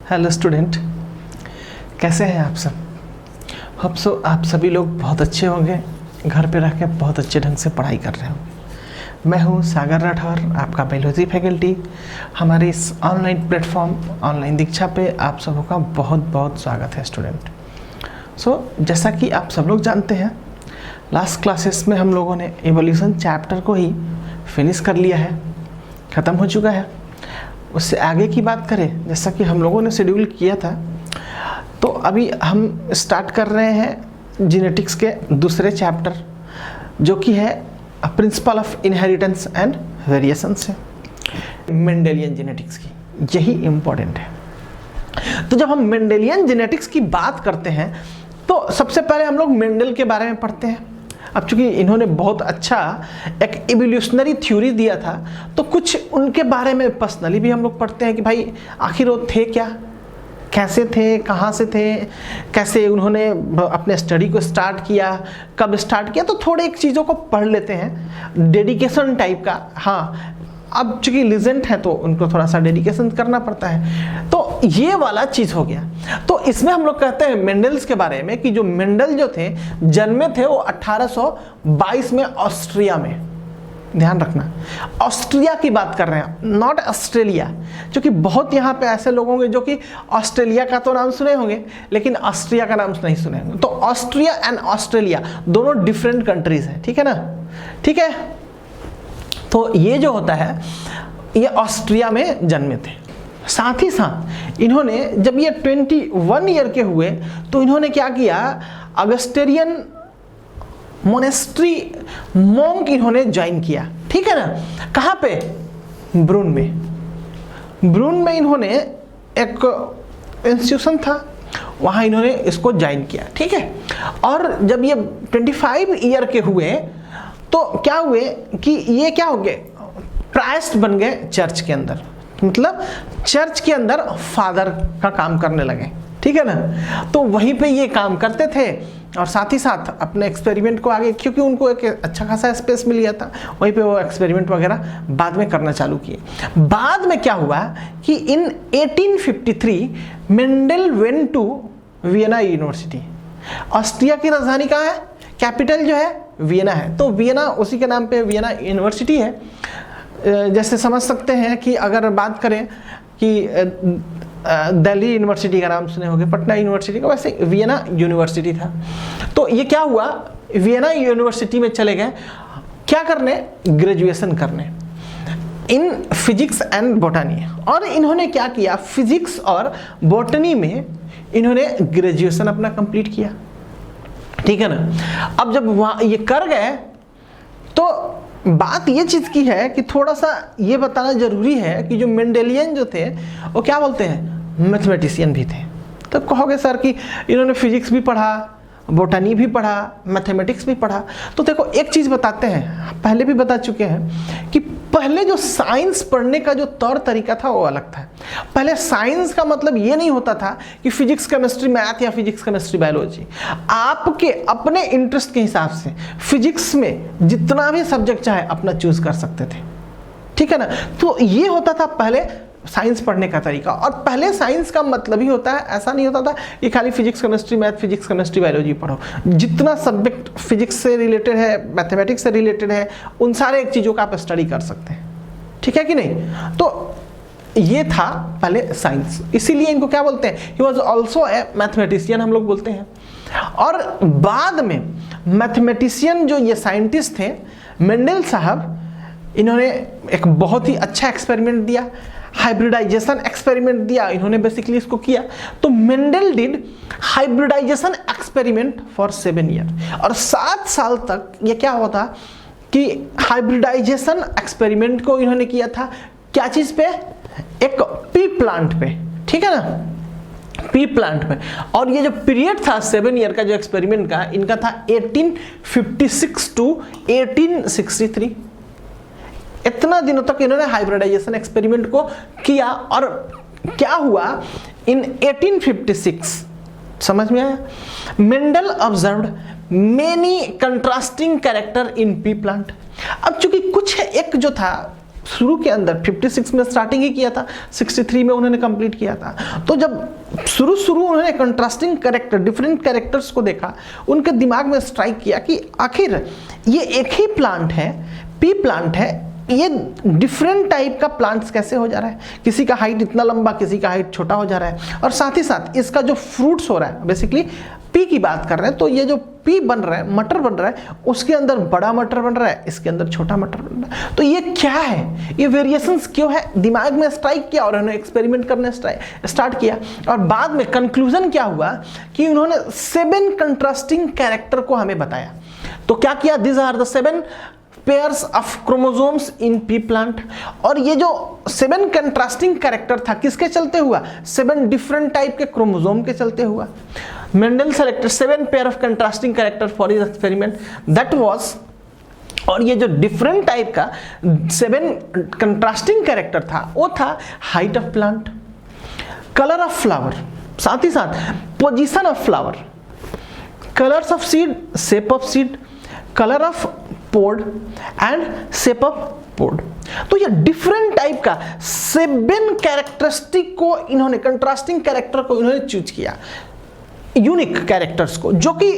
Hello student, कैसे हैं आप सब? आप सभी लोग बहुत अच्छे होंगे, घर पे रह के बहुत अच्छे ढंग से पढ़ाई कर रहे होंगे। मैं हूं सागर राठौर, आपका बायोलॉजी फैकल्टी। हमारे इस ऑनलाइन प्लेटफॉर्म ऑनलाइन दीक्षा पे आप सबों का बहुत बहुत स्वागत है स्टूडेंट। जैसा कि आप सब लोग जानते हैं, लास्ट क्लासेस में हम लोगों ने इवोल्यूशन चैप्टर को ही फिनिश कर लिया है, ख़त्म हो चुका है। उससे आगे की बात करें, जैसा कि हम लोगों ने शेड्यूल किया था, तो अभी हम स्टार्ट कर रहे हैं जेनेटिक्स के दूसरे चैप्टर, जो कि है principle of inheritance and variation से मेंडेलियन जेनेटिक्स की। यही इम्पोर्टेंट है। तो जब हम मेंडेलियन जेनेटिक्स की बात करते हैं तो सबसे पहले हम लोग मेंडल के बारे में पढ़ते हैं। अब चूंकि इन्होंने बहुत अच्छा एक इवोल्यूशनरी थ्योरी दिया था, तो कुछ उनके बारे में पर्सनली भी हम लोग पढ़ते हैं कि भाई आखिर वो थे क्या, कैसे थे, कहाँ से थे, कैसे उन्होंने अपने स्टडी को स्टार्ट किया, कब स्टार्ट किया। तो थोड़े एक चीज़ों को पढ़ लेते हैं, डेडिकेशन टाइप का। हाँ, अब चूंकि लीजेंट है तो उनको थोड़ा सा डेडिकेशन करना पड़ता है, तो ये वाला चीज़ हो गया। तो इसमें हम लोग कहते हैं मेंडल्स के बारे में कि जो मेंडल जो थे जन्मे थे वो 1822 में ऑस्ट्रिया में। ध्यान रखना, ऑस्ट्रिया की बात कर रहे हैं, नॉट ऑस्ट्रेलिया। क्योंकि बहुत यहाँ पे ऐसे लोग होंगे जो कि ऑस्ट्रेलिया का तो नाम सुने होंगे लेकिन ऑस्ट्रिया का नाम नहीं सुने होंगे। तो ऑस्ट्रिया एंड ऑस्ट्रेलिया दोनों डिफरेंट कंट्रीज हैं, ठीक है ना? ठीक है। तो ये जो होता है, ये ऑस्ट्रिया में जन्मे थे। साथ ही साथ इन्होंने जब ये 21 ईयर के हुए तो इन्होंने क्या किया, अगस्टेरियन मोनेस्ट्री मॉन्क इन्होंने ज्वाइन किया, ठीक है ना? कहाँ पे? ब्रून में। ब्रून में इन्होंने एक इंस्टीट्यूशन था, वहाँ इन्होंने इसको ज्वाइन किया, ठीक है। और जब ये 25 ईयर के हुए तो क्या हुए कि ये क्या हो गए, प्राइस्ट बन गए चर्च के अंदर, मतलब चर्च के अंदर फादर का काम करने लगे, ठीक है ना? तो वहीं पे ये काम करते थे और साथ ही साथ अपने एक्सपेरिमेंट को आगे, क्योंकि उनको एक अच्छा खासा स्पेस मिल गया था, वहीं पे वो एक्सपेरिमेंट वगैरह बाद में करना चालू किए। बाद में क्या हुआ कि in 1853 Mendel went to Vienna university. Austria की राजधानी कहाँ है? कैपिटल जो है वियना है, तो वियना उसी के नाम पे वियना यूनिवर्सिटी है। जैसे समझ सकते हैं कि अगर बात करें कि दिल्ली यूनिवर्सिटी का नाम सुने होंगे, पटना यूनिवर्सिटी का, वैसे वियना यूनिवर्सिटी था। तो ये क्या हुआ, वियना यूनिवर्सिटी में चले गए क्या करने, ग्रेजुएशन करने इन फिजिक्स एंड बॉटनी। और इन्होंने क्या किया, फिजिक्स और बॉटनी में इन्होंने ग्रेजुएशन अपना कंप्लीट किया, ठीक है ना? अब जब वहाँ ये कर गए तो बात ये चीज़ की है कि थोड़ा सा ये बताना जरूरी है कि जो मेंडेलियन जो थे वो क्या बोलते हैं, मैथमेटिशियन भी थे। तो कहोगे सर कि इन्होंने फिजिक्स भी पढ़ा, बॉटनी भी पढ़ा, मैथमेटिक्स भी पढ़ा। तो देखो एक चीज़ बताते हैं, पहले भी बता चुके हैं कि पहले जो साइंस पढ़ने का जो तौर तरीका था वो अलग था। पहले साइंस का मतलब ये नहीं होता था कि फिजिक्स केमिस्ट्री मैथ या फिजिक्स केमिस्ट्री बायोलॉजी। आपके अपने इंटरेस्ट के हिसाब से फिजिक्स में जितना भी सब्जेक्ट चाहे अपना चूज कर सकते थे, ठीक है ना? तो ये होता था पहले साइंस पढ़ने का तरीका। और पहले साइंस का मतलब ही होता है, ऐसा नहीं होता था कि खाली physics chemistry math, physics chemistry biology पढ़ो। जितना सब्जेक्ट फिजिक्स से रिलेटेड है, मैथमेटिक्स से रिलेटेड है, उन सारे एक चीज़ों का आप स्टडी कर सकते हैं, ठीक है कि नहीं? तो ये था पहले साइंस, इसीलिए इनको क्या बोलते हैं, he was also a mathematician हम लोग बोलते हैं। और बाद में मैथमेटिशियन जो ये साइंटिस्ट थे मेंडल साहब, इन्होंने एक बहुत ही अच्छा एक्सपेरिमेंट दिया, हाइब्रिडाइजेशन एक्सपेरिमेंट दिया इन्होंने, बेसिकली इसको किया। तो Mendel did hybridisation experiment for 7 year. और 7 साल तक ये क्या होता कि हाइब्रिडाइजेशन एक्सपेरिमेंट को इन्होंने किया था, क्या चीज पे, एक पी प्लांट पे, ठीक है ना, पी प्लांट पे। और ये जो पीरियड था 7 ईयर का जो एक्सपेरिमेंट का, इनका था 1856 टू 1863। इतना दिनों तक इन्होंने हाइब्रिडाइजेशन एक्सपेरिमेंट को किया। और क्या हुआ, इन 1856 समझ में आया, Mendel observed many contrasting character in pea plant. अब चूंकि कुछ एक जो था शुरू के अंदर 56 में स्टार्टिंग ही किया था, 63 में उन्होंने कंप्लीट किया था। तो जब शुरू उन्होंने कंट्रास्टिंग कैरेक्टर, डिफरेंट कैरेक्टर्स को देखा, उनके दिमाग में स्ट्राइक किया कि आखिर ये एक ही प्लांट है, पी प्लांट है, ये डिफरेंट टाइप का प्लांट्स कैसे हो जा रहा है, किसी का हाइट इतना लंबा, किसी का हाइट छोटा हो जा रहा है, और साथ ही साथ इसका जो फ्रूट्स हो रहा है, बेसिकली पी की बात कर रहे हैं, तो ये जो पी बन रहा है, मटर बन रहा है, उसके अंदर बड़ा मटर बन रहा है, इसके अंदर छोटा मटर बन रहा है। तो ये क्या है, ये वेरिएशंस क्यों है, दिमाग में स्ट्राइक किया और उन्होंने एक्सपेरिमेंट करने स्टार्ट किया। और बाद में कंक्लूजन क्या हुआ कि उन्होंने 7 कंट्रास्टिंग कैरेक्टर को हमें बताया। तो क्या किया, this are the 7 pairs of chromosomes in pea plant. और ये जो 7 कंट्रास्टिंग कैरेक्टर था, किसके चलते हुआ, 7 डिफरेंट टाइप के क्रोमोसोम के चलते हुआ। Mendel selected 7 pair of contrasting character for his experiment, that was, और ये जो डिफरेंट टाइप का 7 कंट्रास्टिंग कैरेक्टर था, वो था height of plant, colour of flower, साथ ही साथ position of flower, colours of seed, shape of seed, colour of pod and shape of pod. तो ये डिफरेंट टाइप का 7 कैरेक्टरिस्टिक को इन्होंने, कंट्रास्टिंग कैरेक्टर को इन्होंने चूज किया, यूनिक कैरेक्टर्स को, जो कि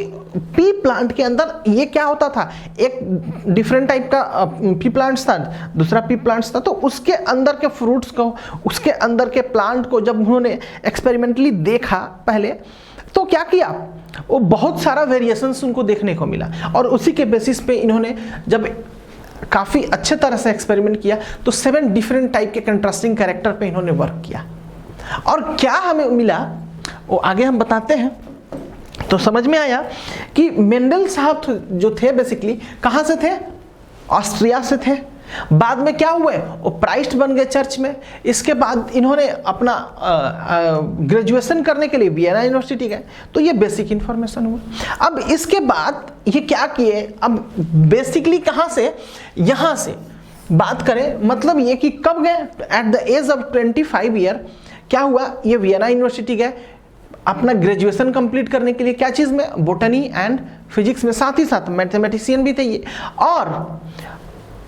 पी प्लांट के अंदर ये क्या होता था, एक डिफरेंट टाइप का पी प्लांट्स था, दूसरा पी प्लांट्स था, तो उसके अंदर के फ्रूट्स को, उसके अंदर के प्लांट को जब उन्होंने एक्सपेरिमेंटली देखा पहले, तो क्या किया, वो बहुत सारा वेरिएशंस उनको देखने को मिला। और उसी के बेसिस पे इन्होंने जब काफ़ी अच्छे तरह से एक्सपेरिमेंट किया, तो 7 डिफरेंट टाइप के कंट्रास्टिंग कैरेक्टर पे इन्होंने वर्क किया। और क्या हमें मिला वो आगे हम बताते हैं। तो समझ में आया कि मेंडल साहब जो थे बेसिकली कहाँ से थे, ऑस्ट्रिया से थे। बाद में क्या हुए, वो प्राइस्ट बन गए चर्च में। इसके बाद इन्होंने अपना ग्रेजुएशन करने के लिए वियना यूनिवर्सिटी गए। तो ये बेसिक इंफॉर्मेशन हुआ। अब इसके बाद ये क्या किए, अब बेसिकली कहाँ से, यहाँ से बात करें, मतलब ये कि कब गए, at the age of 25 year क्या हुआ, ये वियना यूनिवर्सिटी गए अपना ग्रेजुएशन कंप्लीट करने के लिए। क्या चीज़ में, बोटनी एंड फिजिक्स में, साथ ही साथ मैथमेटिशियन भी थे ये। और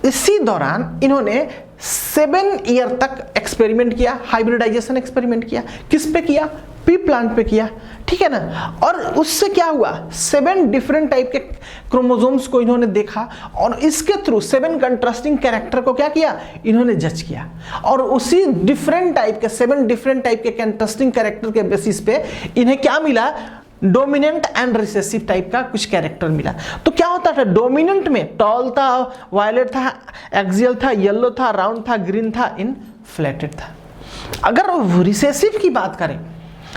इसी दौरान इन्होंने 7 ईयर तक एक्सपेरिमेंट किया, हाइब्रिडाइजेशन एक्सपेरिमेंट किया। किस पे किया, पी प्लांट पे किया, ठीक है ना। और उससे क्या हुआ, 7 डिफरेंट टाइप के क्रोमोसोम्स को इन्होंने देखा, और इसके थ्रू 7 कंट्रास्टिंग कैरेक्टर को क्या किया, इन्होंने जज किया। और उसी डिफरेंट टाइप के 7 डिफरेंट टाइप के कंट्रास्टिंग कैरेक्टर के बेसिस पे इन्हें क्या मिला, डोमिनेंट एंड रिसेसिव टाइप का कुछ कैरेक्टर मिला। तो क्या होता था, डोमिनेंट में टॉल था, वायलेट था, एक्सियल था, येलो था, राउंड था, ग्रीन था, इनफ्लेटेड था। अगर रिसेसिव की बात करें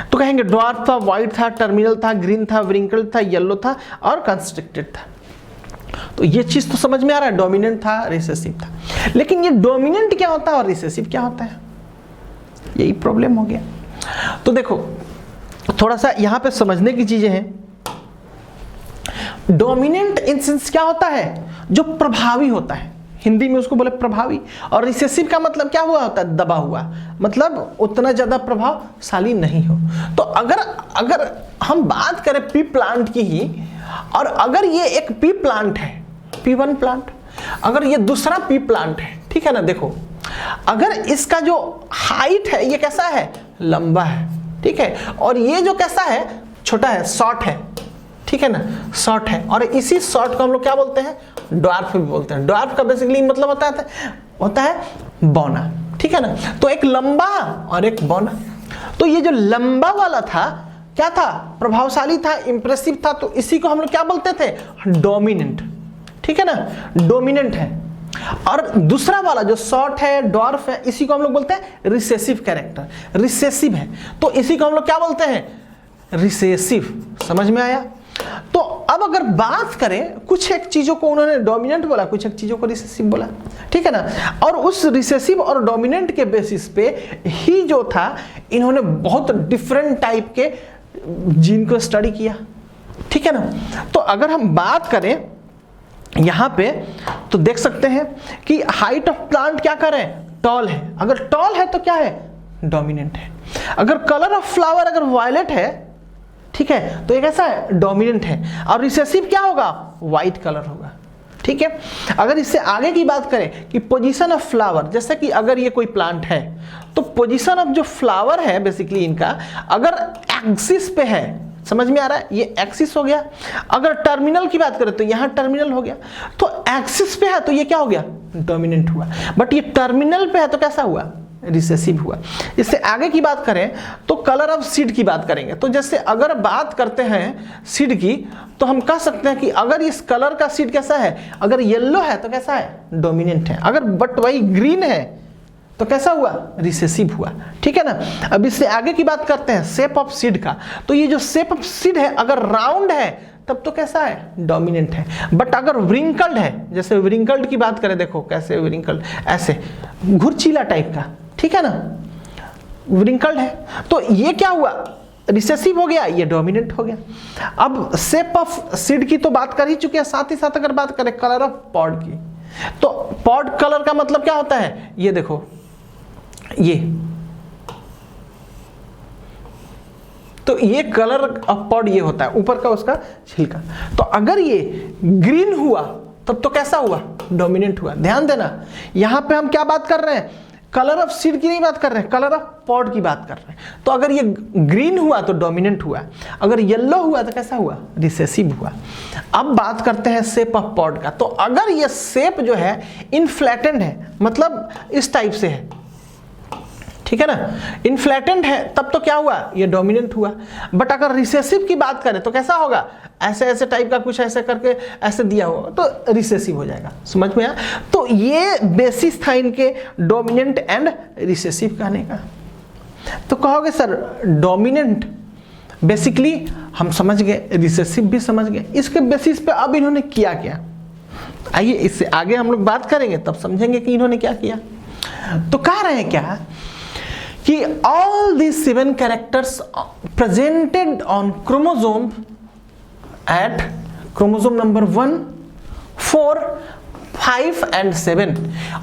तो कहेंगे ड्वार्फ था, वाइट था, टर्मिनल था, ग्रीन था, व्रिंकल्ड था, येलो था और कंस्ट्रिक्टेड था। तो ये चीज तो समझ में आ रहा है, डोमिनेंट था, रिसेसिव था। लेकिन ये डोमिनेंट क्या होता है और रिसेसिव क्या होता है, यही प्रॉब्लम हो गया। तो देखो थोड़ा सा यहां पे समझने की चीजें हैं। डोमिनेंट इन सेंस क्या होता है, जो प्रभावी होता है, हिंदी में उसको बोले प्रभावी। और रिसेसिव का मतलब क्या हुआ होता है, दबा हुआ, मतलब उतना ज्यादा प्रभावशाली नहीं हो। तो अगर हम बात करें पी प्लांट की ही, और अगर ये एक पी प्लांट है, P1 प्लांट, अगर ये दूसरा पी प्लांट है, ठीक है ना। देखो अगर इसका जो हाइट है ये कैसा है, लंबा है, ठीक है, और ये जो कैसा है, छोटा है, शॉर्ट है, ठीक है ना, शॉर्ट है। और इसी शॉर्ट को हम लोग क्या बोलते हैं, ड्वार्फ भी बोलते हैं। ड्वार्फ का बेसिकली मतलब होता है बौना, ठीक है ना। तो एक लंबा और एक बौना। तो ये जो लंबा वाला था क्या था, प्रभावशाली था, इंप्रेसिव था, तो इसी को हम लोग क्या बोलते थे, डोमिनेंट, ठीक है ना, डोमिनेंट है। और दूसरा वाला जो शॉर्ट है, ड्वार्फ है, इसी को हम लोग बोलते हैं रिसेसिव कैरेक्टर, रिसेसिव है, तो इसी को हम लोग क्या बोलते हैं, रिसेसिव। समझ में आया। तो अब अगर बात करें, कुछ एक चीजों को उन्होंने डोमिनेंट बोला, कुछ एक चीजों को रिसेसिव बोला, ठीक है ना। और उस रिसेसिव और डोमिनेंट के बेसिस पे ही जो था, इन्होंने बहुत डिफरेंट टाइप के जीन को स्टडी किया, ठीक है ना। तो अगर हम बात करें यहां पे तो देख सकते हैं कि हाइट ऑफ प्लांट क्या कर रहे हैं, टॉल है। अगर टॉल है तो क्या है, डोमिनेंट है। अगर कलर ऑफ फ्लावर अगर वायलेट है, ठीक है, तो ये कैसा है, डोमिनेंट है। और रिसेसिव क्या होगा, व्हाइट कलर होगा, ठीक है। अगर इससे आगे की बात करें कि पोजीशन ऑफ फ्लावर, जैसे कि अगर ये कोई प्लांट है तो पोजीशन ऑफ जो फ्लावर है बेसिकली इनका अगर एक्सिस पे है, समझ में आ रहा है, ये एक्सिस हो गया। अगर टर्मिनल की बात करें तो यहाँ टर्मिनल हो गया। तो एक्सिस पे है तो ये क्या हो गया, डोमिनेंट हुआ। बट ये टर्मिनल पे है तो कैसा हुआ, रिसेसिव हुआ। इससे आगे की बात करें तो कलर ऑफ सीड की बात करेंगे। तो जैसे अगर बात करते हैं सीड की तो हम कह सकते हैं कि अगर इस कलर का सीड कैसा है, अगर येलो है तो कैसा है, डोमिनेंट है। अगर बट वही ग्रीन है तो कैसा हुआ, रिसेसिव हुआ। ठीक है ना। अब इससे आगे की बात करते हैं शेप ऑफ सीड का। तो ये जो शेप ऑफ सीड है अगर राउंड है तब तो कैसा है, डोमिनेंट है। बट अगर व्रिंकल्ड है, जैसे व्रिंकल्ड की बात करें, देखो कैसे व्रिंकल्ड, ऐसे घुरचीला टाइप का, ठीक है ना, व्रिंकल्ड है, तो ये क्या हुआ, रिसेसिव हो गया, ये डोमिनेंट हो गया। अब शेप ऑफ सीड की तो बात कर ही चुके हैं, साथ ही साथ अगर बात करें कलर ऑफ पॉड की, तो पॉड कलर का मतलब क्या होता है, ये देखो, ये तो ये कलर ऑफ पॉड ये होता है, ऊपर का उसका छिलका। तो अगर ये ग्रीन हुआ तब तो कैसा हुआ, डोमिनेंट हुआ। ध्यान देना, यहां पे हम क्या बात कर रहे हैं, कलर ऑफ सीड की नहीं बात कर रहे हैं, कलर ऑफ पॉड की बात कर रहे हैं। तो अगर ये ग्रीन हुआ तो डोमिनेंट हुआ, अगर येलो हुआ तो कैसा हुआ, रिसेसिव हुआ। अब बात करते हैं शेप ऑफ पॉड का। तो अगर ये शेप जो है इनफ्लैटेंड है, मतलब इस टाइप से है, ठीक है ना, इनफ्लैटेंड है, तब तो क्या हुआ, ये डोमिनेंट हुआ। बट अगर रिसेसिव की बात करें तो कैसा होगा, ऐसे ऐसे टाइप का कुछ ऐसे करके ऐसे दिया होगा तो रिसेसिव हो जाएगा। समझ में आया। तो ये बेसिस था इनके डोमिनेंट एंड रिसेसिव कहने का। तो कहोगे सर डोमिनेंट बेसिकली हम समझ गए, रिसेसिव भी समझ गए, इसके बेसिस पे अब इन्होंने किया क्या, आइए इससे आगे हम लोग बात करेंगे तब समझेंगे कि इन्होंने क्या किया। तो कह रहे हैं क्या कि all these 7 characters presented on chromosome at chromosome number 1, 4, 5 and 7,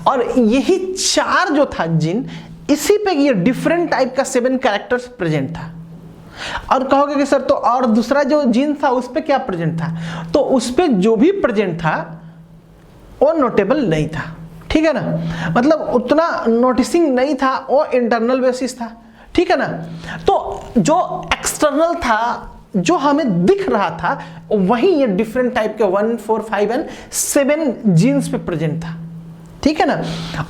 और यही 4 जो था जीन, इसी पे ये डिफरेंट टाइप का 7 कैरेक्टर्स प्रेजेंट था। और कहोगे कि सर तो और दूसरा जो जीन था उस पे क्या प्रेजेंट था, तो उस पे जो भी प्रेजेंट था वो नोटेबल नहीं था, ठीक है ना, मतलब उतना नोटिसिंग नहीं था, वो इंटरनल बेसिस था, ठीक है ना। तो जो एक्सटर्नल था, जो हमें दिख रहा था, वही ये डिफरेंट टाइप के 1, 4, 5 एंड 7 जीन्स पे प्रेजेंट था, ठीक है ना।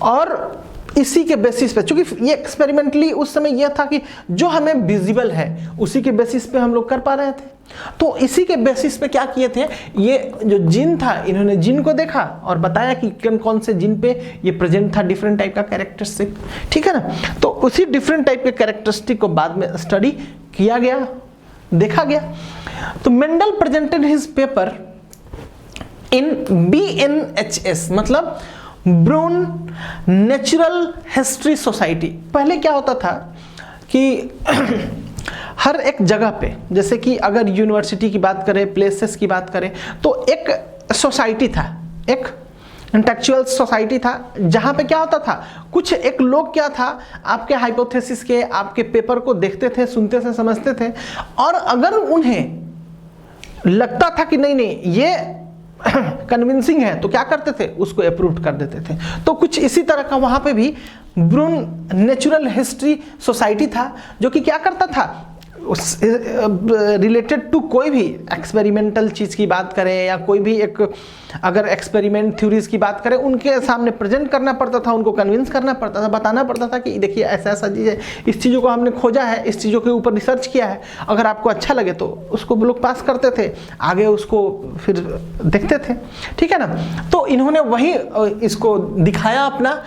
और इसी के बेसिस पे, चूंकि ये एक्सपेरिमेंटली उस समय यह था कि जो हमें विजिबल है उसी के बेसिस पे हम लोग कर पा रहे थे। तो इसी के बेसिस पे क्या किए थे, ये जो जीन था, इन्होंने जीन को देखा और बताया कि कौन कौन से जीन पे ये प्रेजेंट था डिफरेंट टाइप का कैरेक्टरिस्टिक, ठीक है ना। तो उसी डिफरेंट टाइप के कैरेक्टरिस्टिक को बाद में स्टडी किया गया, देखा गया। तो Mendel presented his paper in BNHS, मतलब ब्रून नेचुरल हिस्ट्री सोसाइटी। पहले क्या होता था कि हर एक जगह पे, जैसे कि अगर यूनिवर्सिटी की बात करें, प्लेसेस की बात करें, तो एक सोसाइटी था, एक इंटेलेक्चुअल सोसाइटी था, जहां पे क्या होता था, कुछ एक लोग क्या था, आपके हाइपोथेसिस के, आपके पेपर को देखते थे, सुनते थे, समझते थे, और अगर उन्हें लगता था कि नहीं नहीं ये कन्विंसिंग है तो क्या करते थे, उसको अप्रूव कर देते थे। तो कुछ इसी तरह का वहां पे भी ब्रून नेचुरल हिस्ट्री सोसाइटी था, जो कि क्या करता था, रिलेटेड टू कोई भी एक्सपेरिमेंटल चीज की बात करें या कोई भी एक अगर एक्सपेरिमेंट थ्योरीज की बात करें, उनके सामने प्रेजेंट करना पड़ता था, उनको कन्विंस करना पड़ता था, बताना पड़ता था कि देखिए ऐसा ऐसा चीज़ है, इस चीज़ों को हमने खोजा है, इस चीज़ों के ऊपर रिसर्च किया है, अगर आपको अच्छा लगे तो उसको लोग पास करते थे, आगे उसको फिर देखते थे, ठीक है ना। तो इन्होंने वही इसको दिखाया अपना,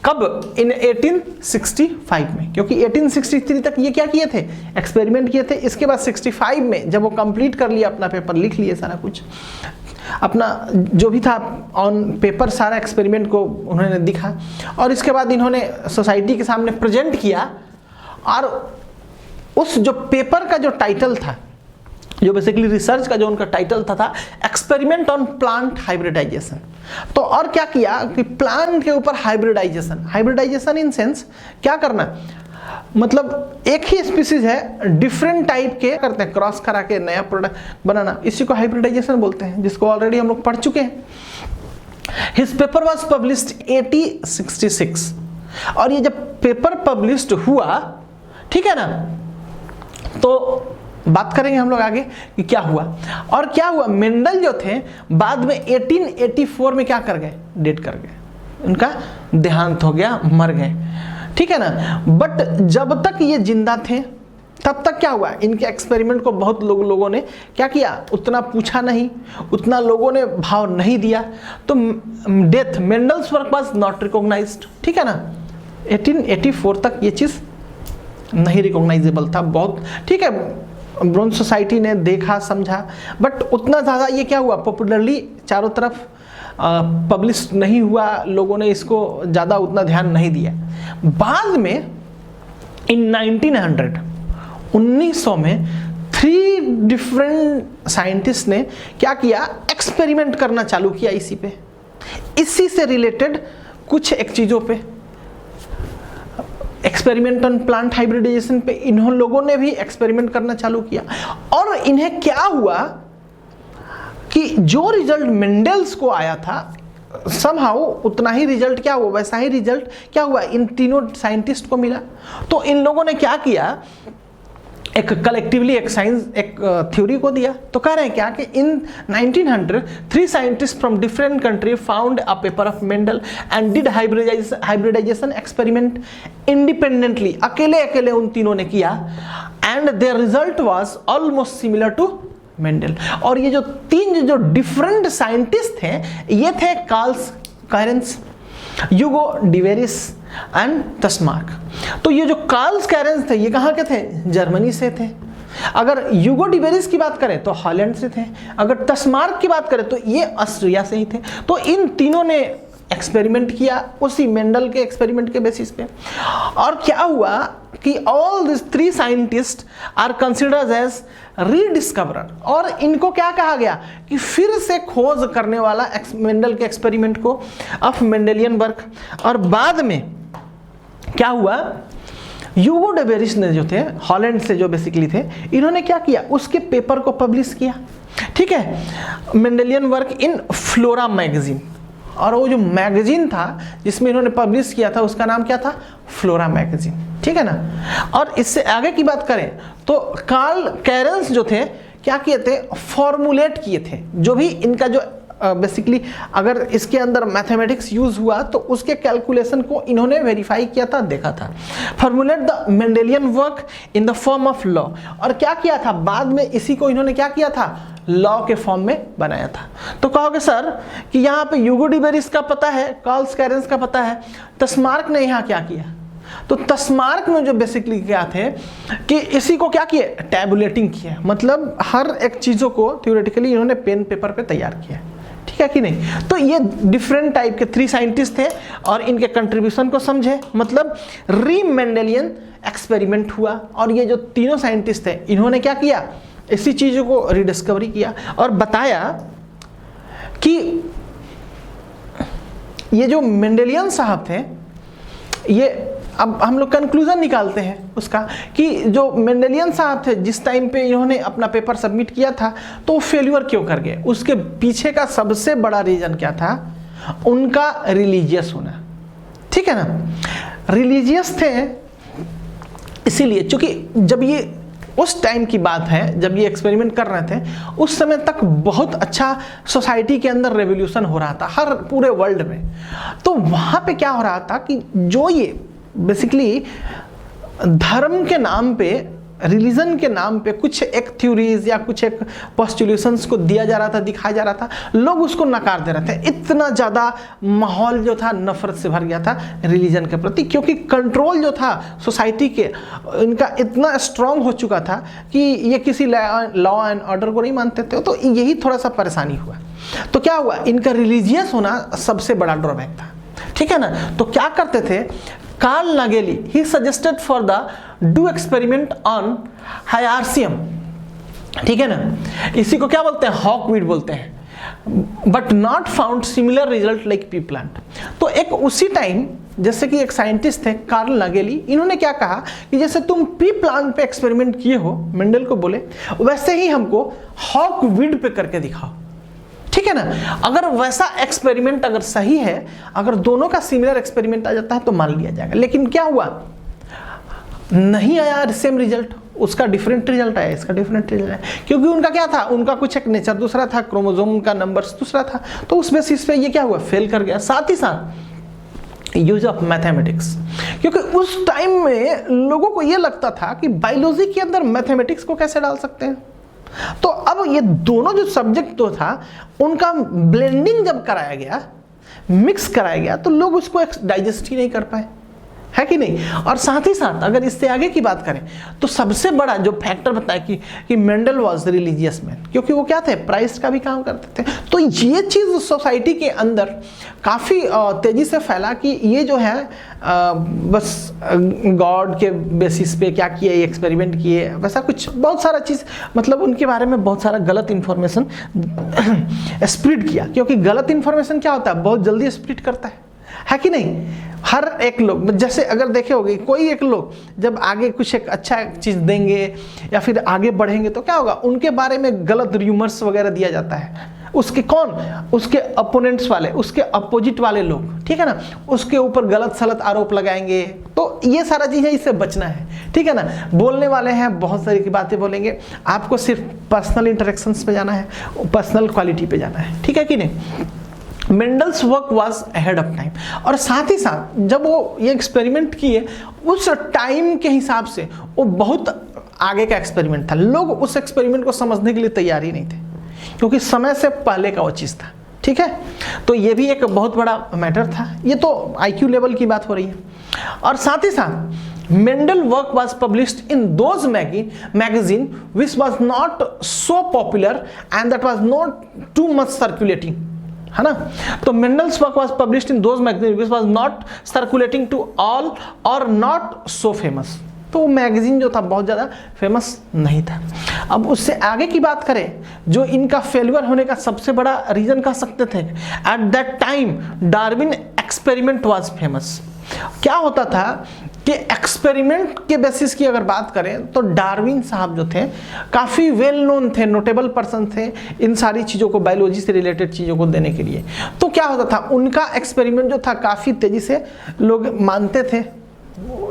कब, इन 1865 में, क्योंकि 1863 तक ये क्या किए थे, एक्सपेरिमेंट किए थे। इसके बाद 65 में जब वो कंप्लीट कर लिया, अपना पेपर लिख लिए, सारा कुछ अपना जो भी था ऑन पेपर, सारा एक्सपेरिमेंट को उन्होंने दिखा, और इसके बाद इन्होंने सोसाइटी के सामने प्रेजेंट किया। और उस जो पेपर का जो टाइटल था, जो बेसिकली रिसर्च का जो उनका टाइटल था एक्सपेरिमेंट ऑन प्लांट हाइब्रिडाइजेशन। तो और क्या किया कि प्लांट के ऊपर हाइब्रिडाइजेशन, हाइब्रिडाइजेशन इन सेंस क्या करना, मतलब एक ही स्पीसीज है, डिफरेंट टाइप के करते हैं, क्रॉस करा के नया प्रोडक्ट बनाना, इसी को हाइब्रिडाइजेशन बोलते हैं, जिसको ऑलरेडी हम लोग पढ़ चुके हैं। His paper was published 1866। और ये जब पेपर पब्लिश्ड हुआ, ठीक है ना, तो बात करेंगे हम लोग आगे कि क्या हुआ। और क्या हुआ, मेंडल जो थे बाद में 1884 में क्या कर गए, डेड कर गए, उनका देहांत हो गया, मर गए, ठीक है ना। बट जब तक ये जिंदा थे तब तक क्या हुआ, इनके एक्सपेरिमेंट को बहुत लोगों ने क्या किया, उतना पूछा नहीं, उतना लोगों ने भाव नहीं दिया, तो death, Mendel's work was not recognised, ठीक है ना। 1884 तक ये चीज नहीं रिकॉग्नाइजेबल था, बहुत, ठीक है, ब्रोंज सोसाइटी ने देखा समझा, बट उतना ज़्यादा ये क्या हुआ, पॉपुलरली चारों तरफ पब्लिश नहीं हुआ, लोगों ने इसको ज़्यादा उतना ध्यान नहीं दिया। बाद में इन 1900 में 3 डिफरेंट साइंटिस्ट ने क्या किया, एक्सपेरिमेंट करना चालू किया इसी पे, इसी से रिलेटेड कुछ एक चीज़ों पे, एक्सपेरिमेंट ऑन प्लांट हाइब्रिडाइजेशन पे इन्होंने लोगों ने भी एक्सपेरिमेंट करना चालू किया। और इन्हें क्या हुआ कि जो रिजल्ट मेंडल्स को आया था, समहाउ उतना ही रिजल्ट क्या हुआ, वैसा ही रिजल्ट क्या हुआ इन तीनों साइंटिस्ट को मिला। तो इन लोगों ने क्या किया, एक कलेक्टिवली एक साइंस, एक थ्योरी को दिया। तो कह रहे हैं क्या कि in 1900 3 scientist from different country found a paper of Mendel and did hybridisation experiment independently, अकेले अकेले उन तीनों ने किया, and their result was almost similar to Mendel. और ये जो 3 जो डिफरेंट साइंटिस्ट थे, ये थे कार्ल कैरेंस, ह्यूगो डिवेरिस एंड तस्मार्क। तो ये जो कार्ल कैरेंस थे, ये कहाँ के थे, जर्मनी से थे। अगर ह्यूगो डिवेरिस की बात करें तो हॉलैंड से थे। अगर तस्मार्क की बात करें तो ये ऑस्ट्रिया से ही थे। तो इन तीनों ने एक्सपेरिमेंट किया उसी मेंडल के एक्सपेरिमेंट के बेसिस पे। और क्या हुआ कि all this 3 scientist are considered as rediscoverer, और इनको क्या कहा गया कि फिर से खोज करने वाला मेंडल के एक्सपेरिमेंट को, ऑफ मेंडेलियन वर्क। और बाद में क्या हुआ, ह्यूगो डिवेरिस ने जो थे, हॉलैंड से जो बेसिकली थे, इन्होंने क्या किया, उसके पेपर को पब्लिश किया, ठीक है, Mendelian work in flora magazine. और वो जो मैगजीन था जिसमें इन्होंने पब्लिश किया था, उसका नाम क्या था, फ्लोरा मैगजीन, ठीक है ना। और इससे आगे की बात करें तो कार्ल कैरेंस जो थे क्या किए थे, फॉर्मुलेट किए थे, जो भी इनका जो बेसिकली अगर इसके अंदर मैथमेटिक्स यूज हुआ तो उसके कैलकुलेशन को इन्होंने वेरीफाई किया था, देखा था। Formulate the Mendelian work in the form of law. और क्या किया था, बाद में इसी को इन्होंने क्या किया था, लॉ के फॉर्म में बनाया था। तो कहोगे सर कि यहाँ पे ह्यूगो डिवेरिस का पता है, कार्ल कैरेंस का पता है, तस्मार्क ने यहाँ क्या किया, तो तस्मार्क में जो बेसिकली क्या थे कि इसी को क्या किए, टैबुलेटिंग किया, मतलब हर एक चीज़ों को थ्योरेटिकली इन्होंने पेन पेपर पे तैयार किया, ठीक है कि नहीं। तो ये डिफरेंट टाइप के 3 साइंटिस्ट थे और इनके कंट्रीब्यूशन को समझे, मतलब री मेंडेलियन एक्सपेरिमेंट हुआ। और ये जो तीनों साइंटिस्ट थे, इन्होंने क्या किया, इसी चीज़ों को रिडिस्कवरी किया और बताया कि ये जो मेंडेलियन साहब थे, ये अब हम लोग कंक्लूजन निकालते हैं उसका कि जो मेंडेलियन साहब थे, जिस टाइम पे इन्होंने अपना पेपर सबमिट किया था तो वो फेल्यूर क्यों कर गए, उसके पीछे का सबसे बड़ा रीजन क्या था, उनका रिलीजियस होना, ठीक है ना। रिलीजियस थे इसीलिए, क्योंकि जब ये उस टाइम की बात है जब ये एक्सपेरिमेंट कर रहे थे, उस समय तक बहुत अच्छा सोसाइटी के अंदर रेवोल्यूशन हो रहा था हर पूरे वर्ल्ड में। तो वहाँ पे क्या हो रहा था कि जो ये बेसिकली धर्म के नाम पे, रिलीजन के नाम पे कुछ एक थ्योरीज या कुछ एक पोस्टुलेशंस को दिया जा रहा था, दिखाया जा रहा था, लोग उसको नकार दे रहे थे। इतना ज़्यादा माहौल जो था नफरत से भर गया था रिलीजन के प्रति, क्योंकि कंट्रोल जो था सोसाइटी के, इनका इतना स्ट्रांग हो चुका था कि ये किसी लॉ एंड ऑर्डर को नहीं मानते थे। तो यही थोड़ा सा परेशानी हुआ। तो क्या हुआ, इनका रिलीजियस होना सबसे बड़ा ड्रॉबैक था, ठीक है ना। तो क्या करते थे, Carl Nageli he suggested for the do experiment on Hieracium, ठीक है ना, इसी को क्या बोलते हैं, हॉकवीड बोलते हैं, but not found similar result like P plant. तो एक उसी टाइम जैसे कि एक साइंटिस्ट थे कार्ल नागेली, इन्होंने क्या कहा कि जैसे तुम पी प्लांट पे एक्सपेरिमेंट किए हो, मेंडल को बोले वैसे ही हमको हॉकवीड पे करके दिखाओ, ठीक ठीक है ना। अगर वैसा एक्सपेरिमेंट अगर सही है, अगर दोनों का सिमिलर एक्सपेरिमेंट आ जाता है तो मान लिया जाएगा। लेकिन क्या हुआ, नहीं आया सेम रिजल्ट, उसका डिफरेंट रिजल्ट आया, इसका डिफरेंट रिजल्ट आया, क्योंकि उनका क्या था, उनका कुछ एक नेचर दूसरा था, क्रोमोसोम का नंबर्स दूसरा था, तो उस बेसिस पे ये क्या हुआ, फेल कर गया। साथ ही साथ यूज ऑफ मैथमेटिक्स, क्योंकि उस टाइम में लोगों को ये लगता था कि बायोलॉजी के अंदर मैथमेटिक्स को कैसे डाल सकते हैं। तो अब ये दोनों जो सब्जेक्ट तो था उनका ब्लेंडिंग जब कराया गया, मिक्स कराया गया, तो लोग उसको डाइजेस्ट ही नहीं कर पाए, है कि नहीं। और साथ ही साथ अगर इससे आगे की बात करें तो सबसे बड़ा जो फैक्टर बताया कि मेंडल वाज रिलीजियस मैन, क्योंकि वो क्या थे, प्राइस्ट का भी काम करते थे। तो ये चीज सोसाइटी के अंदर काफी तेजी से फैला कि ये जो है बस गॉड के बेसिस पे क्या किए, एक्सपेरिमेंट किए, वैसा कुछ बहुत सारा चीज, मतलब उनके बारे में बहुत सारा गलत इंफॉर्मेशन स्प्रेड किया, क्योंकि गलत इंफॉर्मेशन क्या होता है, बहुत जल्दी स्प्रेड करता है कि नहीं। हर एक लोग, जैसे अगर देखे होगे, कोई एक लोग जब आगे कुछ एक अच्छा चीज देंगे या फिर आगे बढ़ेंगे तो क्या होगा, उनके बारे में गलत र्यूमर्स वगैरह दिया जाता है। उसके कौन, उसके अपोनेंट्स वाले, उसके अपोजिट वाले लोग, ठीक है ना, उसके ऊपर गलत सलत आरोप लगाएंगे। तो ये सारा चीज है, इससे बचना है, ठीक है ना। बोलने वाले हैं, बहुत सारी की बातें बोलेंगे, आपको सिर्फ पर्सनल इंटरेक्शंस पे जाना है, पर्सनल क्वालिटी पे जाना है, ठीक है कि नहीं। Mendel's work was ahead of time, और साथ ही साथ जब वो ये एक्सपेरिमेंट किए उस टाइम के हिसाब से वो बहुत आगे का एक्सपेरिमेंट था। लोग उस एक्सपेरिमेंट को समझने के लिए तैयार ही नहीं थे, क्योंकि समय से पहले का वो चीज़ था, ठीक है। तो ये भी एक बहुत बड़ा मैटर था। ये तो IQ लेवल की बात हो रही है। और साथ ही साथ Mendel work was published in those magazine which was not so popular and that was not too much circulating, है ना। तो Mendel's work was published in those magazine which was not circulating to all और not so famous. तो वो magazine जो था बहुत ज़्यादा फेमस नहीं था। अब उससे आगे की बात करें, जो इनका फेलियर होने का सबसे बड़ा रीजन कह सकते थे, at that time Darwin experiment was famous. क्या होता था कि एक्सपेरिमेंट के बेसिस की अगर बात करें तो डार्विन साहब जो थे काफ़ी वेल नोन थे, नोटेबल पर्सन थे इन सारी चीज़ों को, बायोलॉजी से रिलेटेड चीज़ों को देने के लिए। तो क्या होता था, उनका एक्सपेरिमेंट जो था काफ़ी तेज़ी से लोग मानते थे,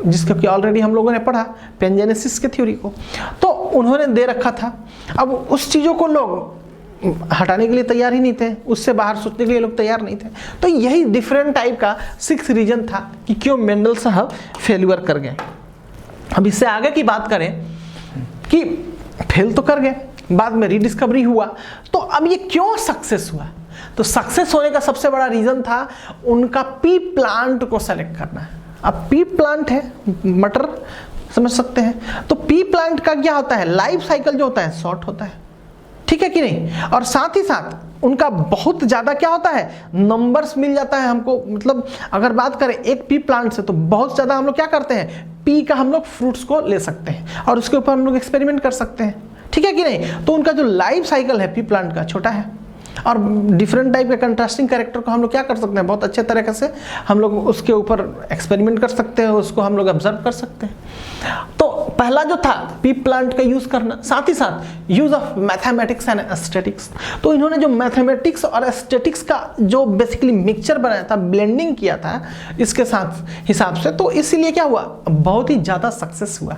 जिसका कि ऑलरेडी हम लोगों ने पढ़ा पेंजेनेसिस के थ्योरी को, तो उन्होंने दे रखा था। अब उस चीज़ों को लोग हटाने के लिए तैयार ही नहीं थे, उससे बाहर सोचने के लिए लोग तैयार नहीं थे। तो यही डिफरेंट टाइप का 6 रीजन था कि क्यों मेंडल साहब फेल्यूर कर गए। अब इससे आगे की बात करें कि फेल तो कर गए, बाद में रीडिस्कवरी हुआ, तो अब ये क्यों सक्सेस हुआ। तो सक्सेस होने का सबसे बड़ा रीजन था उनका पी प्लांट को सेलेक्ट करना है। अब पी प्लांट है, मटर समझ सकते हैं। तो पी प्लांट का क्या होता है, लाइफ साइकिल जो होता है शॉर्ट होता है, ठीक है कि नहीं। और साथ ही साथ उनका बहुत ज़्यादा क्या होता है, नंबर्स मिल जाता है हमको। मतलब अगर बात करें एक पी प्लांट से, तो बहुत ज़्यादा हम लोग क्या करते हैं, पी का हम लोग फ्रूट्स को ले सकते हैं और उसके ऊपर हम लोग एक्सपेरिमेंट कर सकते हैं, ठीक है कि नहीं। तो उनका जो लाइफ साइकिल है पी प्लांट का छोटा है, और डिफरेंट टाइप के कंट्रास्टिंग कैरेक्टर को हम लोग क्या कर सकते हैं, बहुत अच्छे तरीके से हम लोग उसके ऊपर एक्सपेरिमेंट कर सकते हैं, उसको हम लोग ऑब्जर्व कर सकते हैं। तो पहला जो था पी प्लांट का यूज करना, साथ ही साथ use of mathematics and aesthetics. तो इन्होंने जो मैथमेटिक्स और एस्थेटिक्स का जो बेसिकली मिक्सचर बनाया था, ब्लेंडिंग किया था इसके साथ हिसाब से, तो इसीलिए क्या हुआ, बहुत ही ज़्यादा सक्सेस हुआ।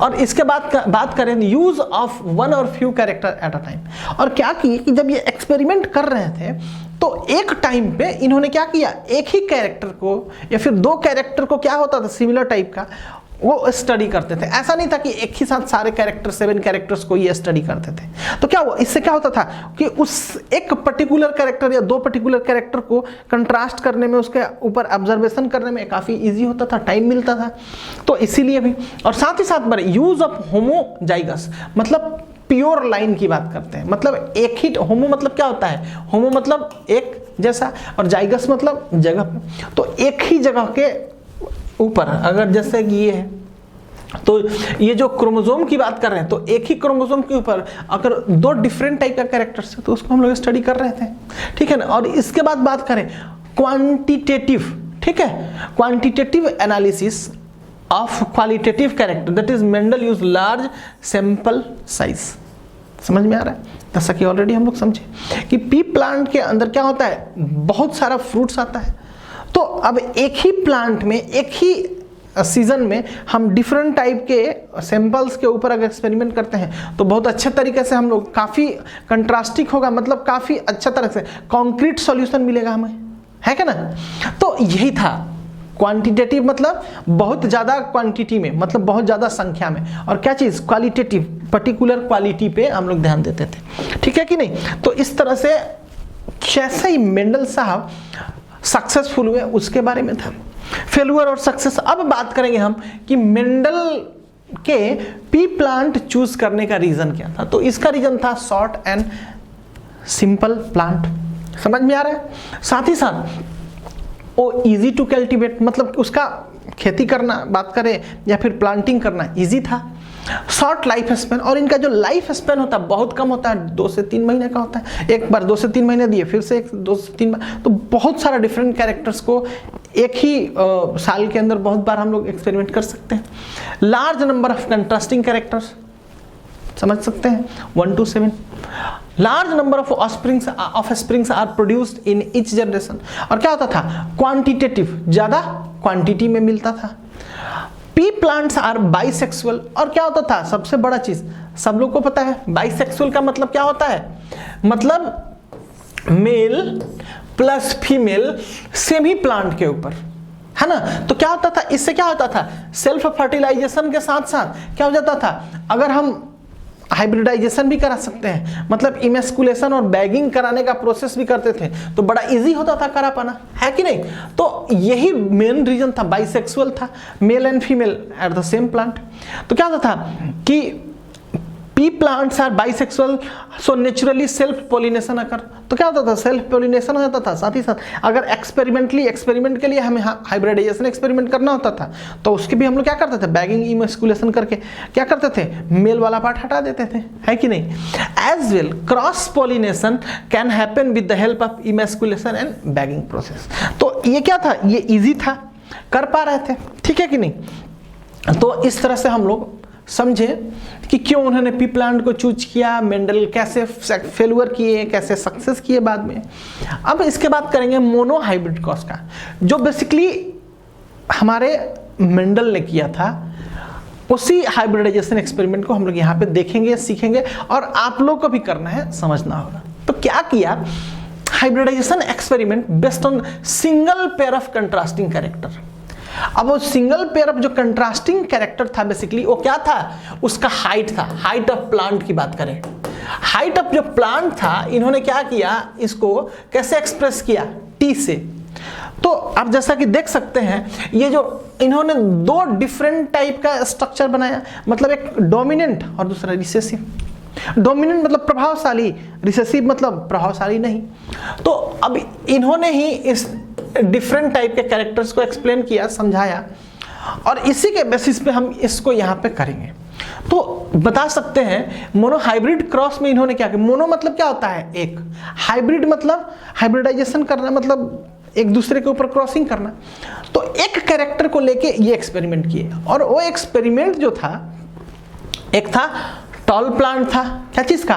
और इसके बाद बात करें यूज ऑफ वन और few character at a time. और क्या किए कि जब ये एक्सपेरिमेंट कर रहे थे तो एक टाइम पे इन्होंने क्या किया, एक ही कैरेक्टर को या फिर 2 कैरेक्टर को क्या होता था सिमिलर टाइप का, वो स्टडी करते थे। ऐसा नहीं था कि एक ही साथ सारे कैरेक्टर 7 कैरेक्टर्स को ये स्टडी करते थे। तो क्या हुआ, इससे क्या होता था कि उस एक पर्टिकुलर कैरेक्टर या 2 पर्टिकुलर कैरेक्टर को कंट्रास्ट करने में, उसके ऊपर ऑब्जर्वेशन करने में काफ़ी इजी होता था, टाइम मिलता था। तो इसीलिए भी, और साथ ही साथ बड़े यूज ऑफ होमोजाइगस, मतलब प्योर लाइन की बात करते हैं। मतलब एक ही, होमो मतलब क्या होता है, होमो मतलब एक जैसा, और जाइगस मतलब जगह। तो एक ही जगह के ऊपर अगर जैसे कि ये है, तो ये जो क्रोमोसोम की बात कर रहे हैं, तो एक ही क्रोमोसोम के ऊपर अगर 2 डिफरेंट टाइप का कैरेक्टर्स है तो उसको हम लोग स्टडी कर रहे थे, ठीक है ना। और इसके बाद बात करें क्वांटिटेटिव, ठीक है, quantitative analysis of qualitative character, that is Mendel use large sample size, समझ में आ रहा है? जैसा कि ऑलरेडी हम लोग समझे कि पी प्लांट के अंदर क्या होता है, बहुत सारा फ्रूट्स आता है। तो अब एक ही प्लांट में एक ही सीजन में हम डिफरेंट टाइप के सैंपल्स के ऊपर अगर एक्सपेरिमेंट करते हैं तो बहुत अच्छे तरीके से हम लोग, काफ़ी कंट्रास्टिक होगा, मतलब काफ़ी अच्छा तरह से कॉन्क्रीट सॉल्यूशन मिलेगा हमें, है क्या ना? तो यही था क्वांटिटेटिव, मतलब बहुत ज़्यादा क्वांटिटी में, मतलब बहुत ज़्यादा संख्या में, और क्या चीज़, क्वालिटेटिव, पर्टिकुलर क्वालिटी पे हम लोग ध्यान देते थे। ठीक है कि नहीं? तो इस तरह से कैसे ही मेंडल साहब सक्सेसफुल हुए उसके बारे में था। फेलुअर और सक्सेस। अब बात करेंगे हम कि मेंडल के पी प्लांट चूज करने का रीजन क्या था। तो इसका रीजन था शॉर्ट एंड सिंपल प्लांट। समझ में आ रहा है? साथ ही साथ वो इजी टू कल्टीवेट, मतलब उसका खेती करना बात करें या फिर प्लांटिंग करना इजी था। शॉर्ट लाइफ स्पेन, और इनका जो लाइफ स्पेन होता है बहुत कम होता है, 2 से 3 महीने का होता है। एक बार 2 से 3 महीने दिए, फिर से 2 से 3 बार, तो बहुत सारा डिफरेंट कैरेक्टर्स को एक ही साल के अंदर बहुत बार हम लोग एक्सपेरिमेंट कर सकते हैं। Large number of contrasting characters, समझ सकते हैं, 1 to 7। लार्ज नंबर ऑफ offsprings are produced in each generation. और क्या होता था, क्वांटिटेटिव, ज्यादा क्वांटिटी में मिलता था। पी प्लांट्स आर बाइसेक्सुअल, और क्या होता था, सबसे बड़ा चीज सब लोग को पता है, बाइसेक्सुअल का मतलब क्या होता है, मतलब मेल प्लस फीमेल सेम ही प्लांट के ऊपर, है ना? तो क्या होता था, इससे क्या होता था, सेल्फ फर्टिलाइजेशन के साथ साथ क्या हो जाता था, अगर हम हाइब्रिडाइजेशन भी करा सकते हैं, मतलब इमेस्कुलेशन और बैगिंग कराने का प्रोसेस भी करते थे, तो बड़ा इजी होता था करा पाना, है कि नहीं? तो यही मेन रीजन था, बाइसेक्सुअल था, male and female at the same plant. तो क्या होता था कि pea plants are bisexual, so naturally self pollination occur. तो क्या होता था, सेल्फ पॉलिनेशन हो जाता था। साथ ही साथ अगर एक्सपेरिमेंट के लिए हमें हाइब्रिडाइजेशन एक्सपेरिमेंट करना होता था, तो उसके भी हम लोग क्या करते थे, बैगिंग इमेस्कुलेशन करके क्या करते थे, मेल वाला पार्ट हटा देते थे, है कि नहीं? As well cross pollination can happen with the help of emasculation and bagging process. तो ये क्या था, ये ईजी था, कर पा रहे थे, ठीक है कि नहीं? तो इस तरह से हम लोग समझे कि क्यों उन्होंने पी प्लांट को चूज किया, मेंडल कैसे फेलुअर किए, कैसे सक्सेस किए बाद में। अब इसके बाद करेंगे मोनो हाइब्रिड क्रॉस का, जो बेसिकली हमारे मेंडल ने किया था। उसी हाइब्रिडाइजेशन एक्सपेरिमेंट को हम लोग यहाँ पे देखेंगे, सीखेंगे, और आप लोग को भी करना है, समझना होगा। तो क्या किया, hybridization experiment based on single pair of contrasting character. अब वो सिंगल पेयर ऑफ जो कंट्रास्टिंग कैरेक्टर था, बेसिकली वो क्या था, उसका हाइट था। हाइट ऑफ प्लांट की बात करें, हाइट ऑफ जो प्लांट था, इन्होंने क्या किया, इसको कैसे एक्सप्रेस किया, टी से। तो आप जैसा कि देख सकते हैं, ये जो इन्होंने 2 डिफरेंट टाइप का स्ट्रक्चर बनाया, मतलब एक डोमिनेंट और दूसरा रिसेसिव। डोमिनेंट मतलब प्रभावशाली, रिसेसिव मतलब प्रभावशाली नहीं। तो अब इन्होंने ही इस डिफरेंट टाइप के कैरेक्टर्स को एक्सप्लेन किया, समझाया, और इसी के बेसिस पे हम इसको यहाँ पे करेंगे। तो बता सकते हैं मोनो हाइब्रिड क्रॉस में इन्होंने क्या किया। मोनो मतलब क्या होता है, एक। हाइब्रिड मतलब हाइब्रिडाइजेशन करना, मतलब एक दूसरे के ऊपर क्रॉसिंग करना। तो एक कैरेक्टर को लेके ये एक्सपेरिमेंट किए, और वो एक्सपेरिमेंट जो था, एक था टॉल प्लांट था, क्या चीज का,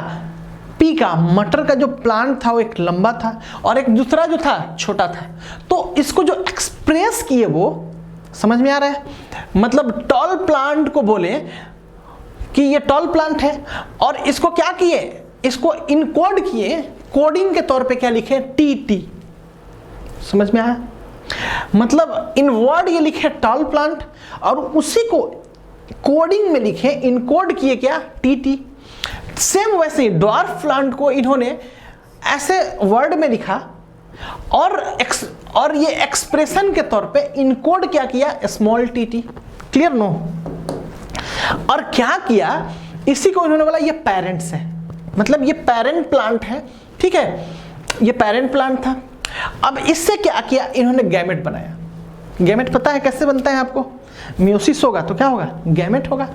पी का, मटर का जो प्लांट था वो एक लंबा था, और एक दूसरा जो था छोटा था। तो इसको जो एक्सप्रेस किए वो, समझ में आ रहा है, मतलब टॉल प्लांट को बोले कि ये टॉल प्लांट है, और इसको क्या किए, इसको इनकोड किए, कोडिंग के तौर पे क्या लिखे, टी। समझ में आया, मतलब इन वर्ड ये लिखे टॉल प्लांट, और उसी को कोडिंग में लिखे, इनकोड किए क्या, टी। सेम वैसे ही ड्वार्फ प्लांट को इन्होंने ऐसे वर्ड में लिखा, और ये एक्सप्रेशन के तौर पे इनकोड क्या किया, स्मॉल टी। Clear no? और क्या किया, इसी को इन्होंने बोला ये पेरेंट्स है, मतलब ये पेरेंट प्लांट है, ठीक है, ये पेरेंट प्लांट था। अब इससे क्या किया, इन्होंने गैमेट बनाया। गैमेट पता है कैसे बनता है आपको, मियोसिस होगा तो क्या होगा, गैमेट होगा।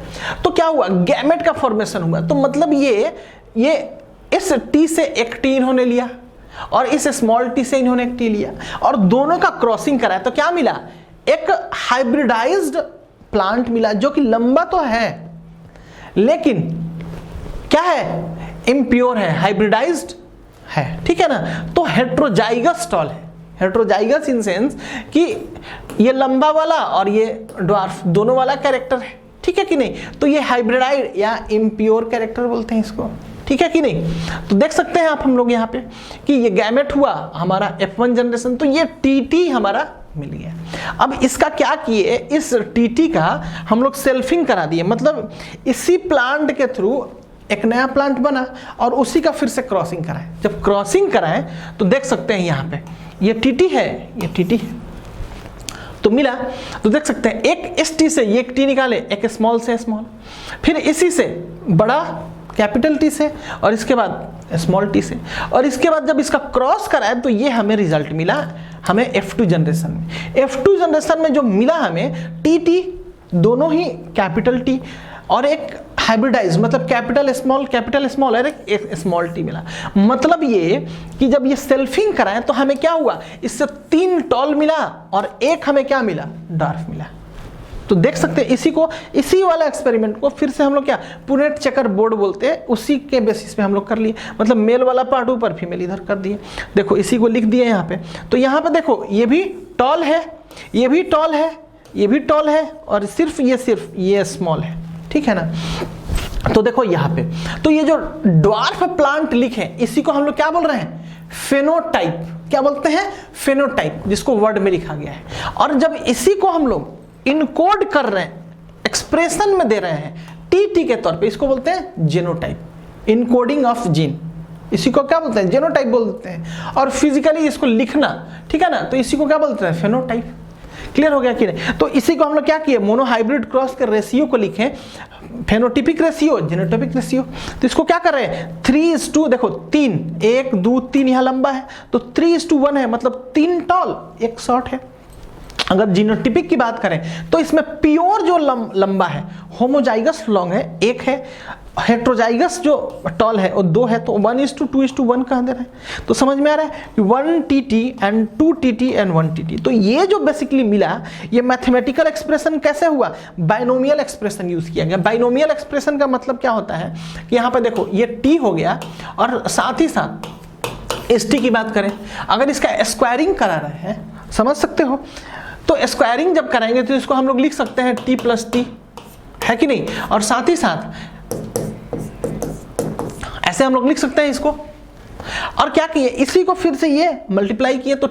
तो क्या हुआ, गैमेट का फॉर्मेशन हुआ। तो मतलब ये इस टी से एक टी इन्होंने लिया, और इस स्मॉल टी से इन्होंने एक टी लिया, और दोनों का क्रॉसिंग कराया। तो क्या मिला, एक हाइब्रिडाइज्ड प्लांट मिला, जो कि लंबा तो है, लेकिन क्या है, इम्प्योर है, हाइब्रिडाइज्ड है, ठीक है ना। तो हेट्रोजाइगस टॉल है, हेट्रोजाइगस इन सेंस कि ये लंबा वाला और ये ड्वार्फ दोनों वाला कैरेक्टर है, ठीक है कि नहीं। तो ये हाइब्रिडाइड या इम्प्योर कैरेक्टर बोलते हैं इसको, ठीक है कि नहीं। तो देख सकते हैं आप हम लोग यहाँ पे कि ये गैमेट हुआ हमारा F1 जनरेशन, तो ये TT हमारा मिल गया। अब इसका क्या किए, इस TT का हम लोग सेल्फिंग करा दिए, मतलब इसी प्लांट के थ्रू एक नया प्लांट बना और उसी का फिर से क्रॉसिंग कराएं। जब क्रॉसिंग कराएं तो देख सकते हैं यहाँ पे ये TT है, ये TT है, तो मिला। तो देख सकते हैं एक ST से ये एक T निकाले, एक स्मॉल से स्मॉल, फिर इसी से बड़ा कैपिटल T से, और इसके बाद स्मॉल t से, और इसके बाद जब इसका क्रॉस कराए तो ये हमें रिजल्ट मिला हमें F2 जनरेशन में। F2 जनरेशन में जो मिला हमें TT दोनों ही कैपिटल T और एक हाइब्रिडाइज मतलब कैपिटल स्मॉल और एक स्मॉल t मिला। मतलब ये कि जब ये सेल्फिंग कराएं तो हमें क्या हुआ, इससे 3 टॉल मिला और एक हमें क्या मिला, डार्फ मिला। तो देख सकते हैं इसी को, इसी वाला एक्सपेरिमेंट को फिर से हम लोग क्या पुनेट चेकर बोर्ड बोलते हैं, उसी के बेसिस पे हम लोग कर लिए। मतलब मेल वाला पार्ट ऊपर, फीमेल इधर कर दिए। देखो इसी को लिख दिए यहाँ पे। तो यहाँ पे देखो ये भी टॉल है, ये भी टॉल है, ये भी टॉल है, और सिर्फ ये स्मॉल है, ठीक है ना। तो देखो यहाँ पे, तो ये जो ड्वार्फ प्लांट लिखे इसी को हम लोग क्या बोल रहे हैं, फेनोटाइप। क्या बोलते हैं, फेनोटाइप, जिसको वर्ड में लिखा गया है। और जब इसी को हम लोग इनकोड कर रहे हैं, एक्सप्रेशन में दे रहे हैं टीटी के तौर पे, इसको बोलते हैं जेनोटाइप, इनकोडिंग ऑफ जीन। इसी को क्या बोलते हैं, जेनोटाइप बोलते हैं। और फिजिकली इसको लिखना, ठीक है ना, तो इसी को क्या बोलते हैं, फेनोटाइप। क्लियर हो गया कि नहीं। तो इसी को हम लोग क्या किए, मोनोहाइब्रिड क्रॉस के रेशियो को लिखें, फेनोटिपिक रेशियो, जेनोटाइपिक रेशियो। तो इसको क्या कर रहे हैं, 3:2, देखो 3, 1 2 3 यहाँ लंबा है, तो 3:1 है, मतलब 3 टॉल 1 शॉर्ट है। अगर जीनोटिपिक की बात करें तो इसमें प्योर जो लंबा है, होमोजाइगस लॉन्ग है 1 है, हेट्रोजाइगस जो टॉल है वो 2 है, तो 1:2:1 कह दे रहे हैं। तो समझ में आ रहा है 1TT and 2TT and 1TT। तो ये जो बेसिकली मिला, ये मैथमेटिकल एक्सप्रेशन कैसे हुआ, बाइनोमियल एक्सप्रेशन यूज किया गया। बाइनोमियल एक्सप्रेशन का मतलब क्या होता है कि यहाँ पे देखो ये t हो गया, और साथ ही साथ ST की बात करें, अगर इसका स्क्वायरिंग करा रहे हैं, समझ सकते हो, तो स्क्वायरिंग जब कराएंगे तो इसको हम लोग लिख सकते हैं T+T, है कि नहीं। और साथ ही साथ ऐसे हम लोग लिख सकते हैं इसको। और क्या किए, इसी को फिर से ये मल्टीप्लाई किए, तो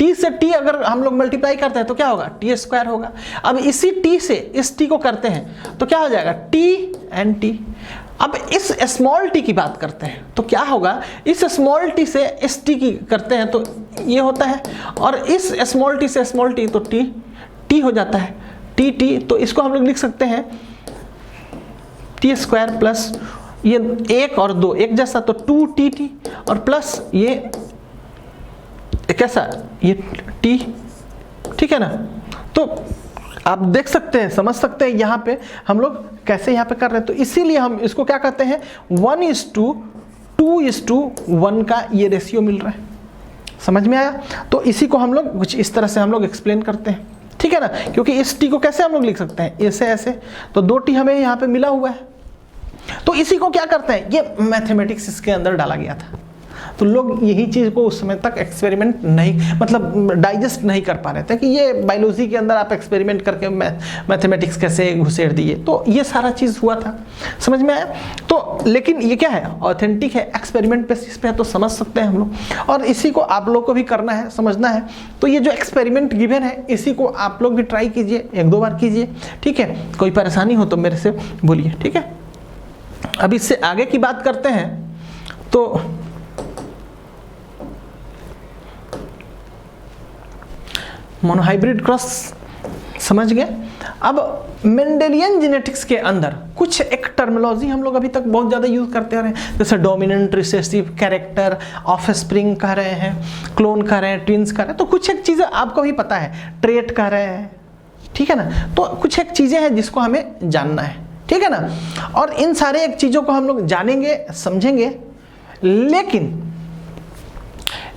T से T अगर हम लोग मल्टीप्लाई करते हैं तो क्या होगा, T² होगा। अब इसी T से इस T को करते हैं तो क्या हो जाएगा, T एंड T। अब इस स्मॉल t की बात करते हैं तो क्या होगा, इस स्मॉल t से इस t की करते हैं तो ये होता है, और इस स्मॉल t से स्मॉल t तो t हो जाता है, t। तो इसको हम लोग लिख सकते हैं T² प्लस ये 1 और 2 एक जैसा, तो 2TT, और प्लस ये कैसा, ये t, ठीक है ना। तो आप देख सकते हैं, समझ सकते हैं यहाँ पे हम लोग कैसे यहाँ पे कर रहे हैं। तो इसीलिए हम इसको क्या कहते हैं, 1:2:1 का ये रेशियो मिल रहा है। समझ में आया। तो इसी को हम लोग कुछ इस तरह से हम लोग एक्सप्लेन करते हैं, ठीक है ना। क्योंकि इस t को कैसे हम लोग लिख सकते हैं, ऐसे ऐसे, तो 2t हमें यहाँ पे मिला हुआ है। तो इसी को क्या करते हैं, ये मैथमेटिक्स इसके अंदर डाला गया था। तो लोग यही चीज़ को उस समय तक एक्सपेरिमेंट नहीं, मतलब डाइजेस्ट नहीं कर पा रहे थे कि ये बायोलॉजी के अंदर आप एक्सपेरिमेंट करके मैथमेटिक्स कैसे घुसेड़ दिए। तो ये सारा चीज़ हुआ था, समझ में आया। तो लेकिन ये क्या है, ऑथेंटिक है, एक्सपेरिमेंट बेसिस पे है, तो समझ सकते हैं हम लोग। और इसी को आप लोग को भी करना है, समझना है। तो ये जो एक्सपेरिमेंट गिवन है, इसी को आप लोग भी ट्राई कीजिए, 1-2 बार कीजिए, ठीक है। कोई परेशानी हो तो मेरे से बोलिए, ठीक है। अब इससे आगे की बात करते हैं। तो मोनोहाइब्रिड क्रॉस समझ गए। अब मेंडेलियन जेनेटिक्स के अंदर कुछ एक टर्मिनोलॉजी हम लोग अभी तक बहुत ज़्यादा यूज़ करते आ रहे हैं, जैसे डोमिनेंट, रिसेसिव, कैरेक्टर, ऑफस्प्रिंग कह रहे हैं, क्लोन कह रहे हैं, ट्विंस कह रहे हैं। तो कुछ एक चीज़ें आपको भी पता है, ट्रेट कह रहे हैं, ठीक है ना। तो कुछ एक चीज़ें हैं जिसको हमें जानना है, ठीक है ना। और इन सारे एक चीज़ों को हम लोग जानेंगे, समझेंगे। लेकिन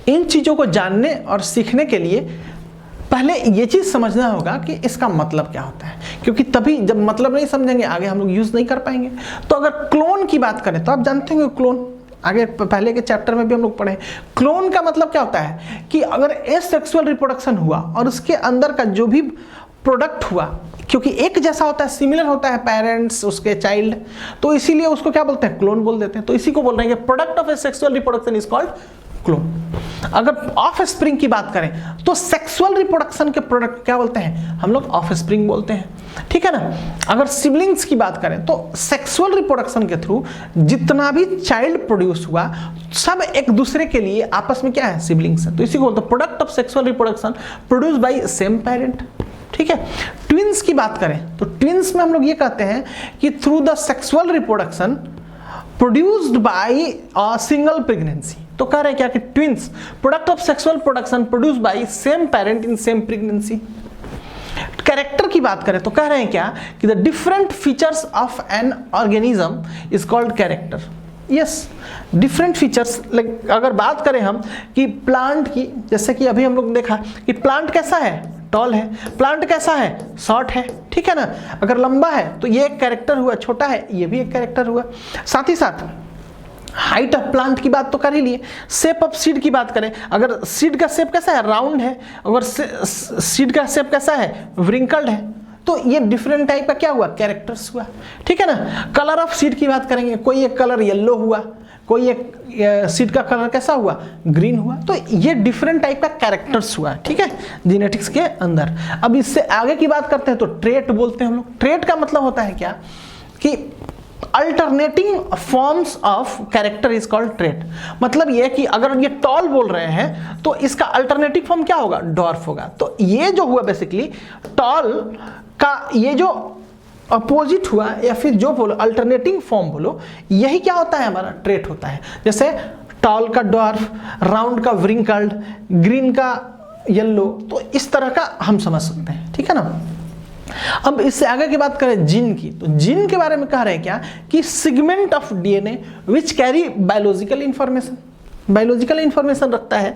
इन चीज़ों को जानने और सीखने के लिए पहले ये चीज समझना होगा कि इसका मतलब क्या होता है, क्योंकि तभी जब मतलब नहीं समझेंगे आगे हम लोग यूज नहीं कर पाएंगे। तो अगर क्लोन की बात करें तो आप जानते होंगे क्लोन, आगे पहले के चैप्टर में भी हम लोग पढ़े। क्लोन का मतलब क्या होता है कि अगर एसेक्सुअल रिप्रोडक्शन हुआ और उसके अंदर का जो भी प्रोडक्ट हुआ, क्योंकि एक जैसा होता है, सिमिलर होता है पेरेंट्स उसके चाइल्ड, तो इसीलिए उसको क्या बोलते हैं, क्लोन बोल देते हैं। तो इसी को बोल रहे हैं कि product of asexual reproduction is called clone. अगर ऑफ स्प्रिंग की बात करें तो सेक्सुअल रिप्रोडक्शन के प्रोडक्ट क्या बोलते हैं, हम लोग ऑफ स्प्रिंग बोलते हैं, ठीक है ना। अगर सिबलिंग्स की बात करें तो सेक्सुअल रिप्रोडक्शन के थ्रू जितना भी चाइल्ड प्रोड्यूस हुआ सब एक दूसरे के लिए आपस में क्या है, सिबलिंग्स है। तो इसी को बोलते हैं product of sexual reproduction produce by same parent, ठीक है। ट्विंस की बात करें तो ट्विंस में हम लोग ये कहते हैं कि through the sexual reproduction produced by a single pregnancy. तो कह रहे हैं क्या कि twins product of sexual production produced by same parent in same pregnancy. Character की बात करें तो कह रहे हैं क्या कि the different features of an organism is called character. Yes, different features, like अगर बात करें हम कि प्लांट की, जैसे कि अभी हम लोग देखा कि प्लांट कैसा है, टॉल है, प्लांट कैसा है, शॉर्ट है, ठीक है ना। अगर लंबा है तो ये एक कैरेक्टर हुआ, छोटा है ये भी एक कैरेक्टर हुआ। साथ ही साथ हाइट ऑफ प्लांट की बात तो कर ही लिए। शेप ऑफ सीड की बात करें, अगर सीड का शेप कैसा है, राउंड है, अगर सीड का शेप कैसा है, व्रिंकल्ड है, तो ये डिफरेंट टाइप का क्या हुआ, कैरेक्टर्स हुआ, ठीक है ना। कलर ऑफ सीड की बात करेंगे, कोई एक कलर येलो हुआ, कोई एक सीड का कलर कैसा हुआ, ग्रीन हुआ, तो ये डिफरेंट टाइप का कैरेक्टर्स हुआ, ठीक है, जेनेटिक्स के अंदर। अब इससे आगे की बात करते हैं तो ट्रेट बोलते हैं हम लोग। ट्रेट का मतलब होता है क्या कि alternating forms of character is called trait. मतलब ये कि अगर ये टॉल बोल रहे हैं तो इसका अल्टरनेटिव फॉर्म क्या होगा, डॉर्फ होगा। तो ये जो हुआ बेसिकली टॉल का ये जो अपोजिट हुआ या फिर जो बोलो अल्टरनेटिंग फॉर्म बोलो, यही क्या होता है, हमारा ट्रेट होता है। जैसे टॉल का डॉर्फ, राउंड का व्रिंकल्ड, ग्रीन का येलो, तो इस तरह का हम समझ सकते हैं, ठीक है ना। अब इससे आगे की बात करें जीन की, तो जीन के बारे में कह रहे हैं क्या कि segment of DNA which carry biological information, biological information रखता है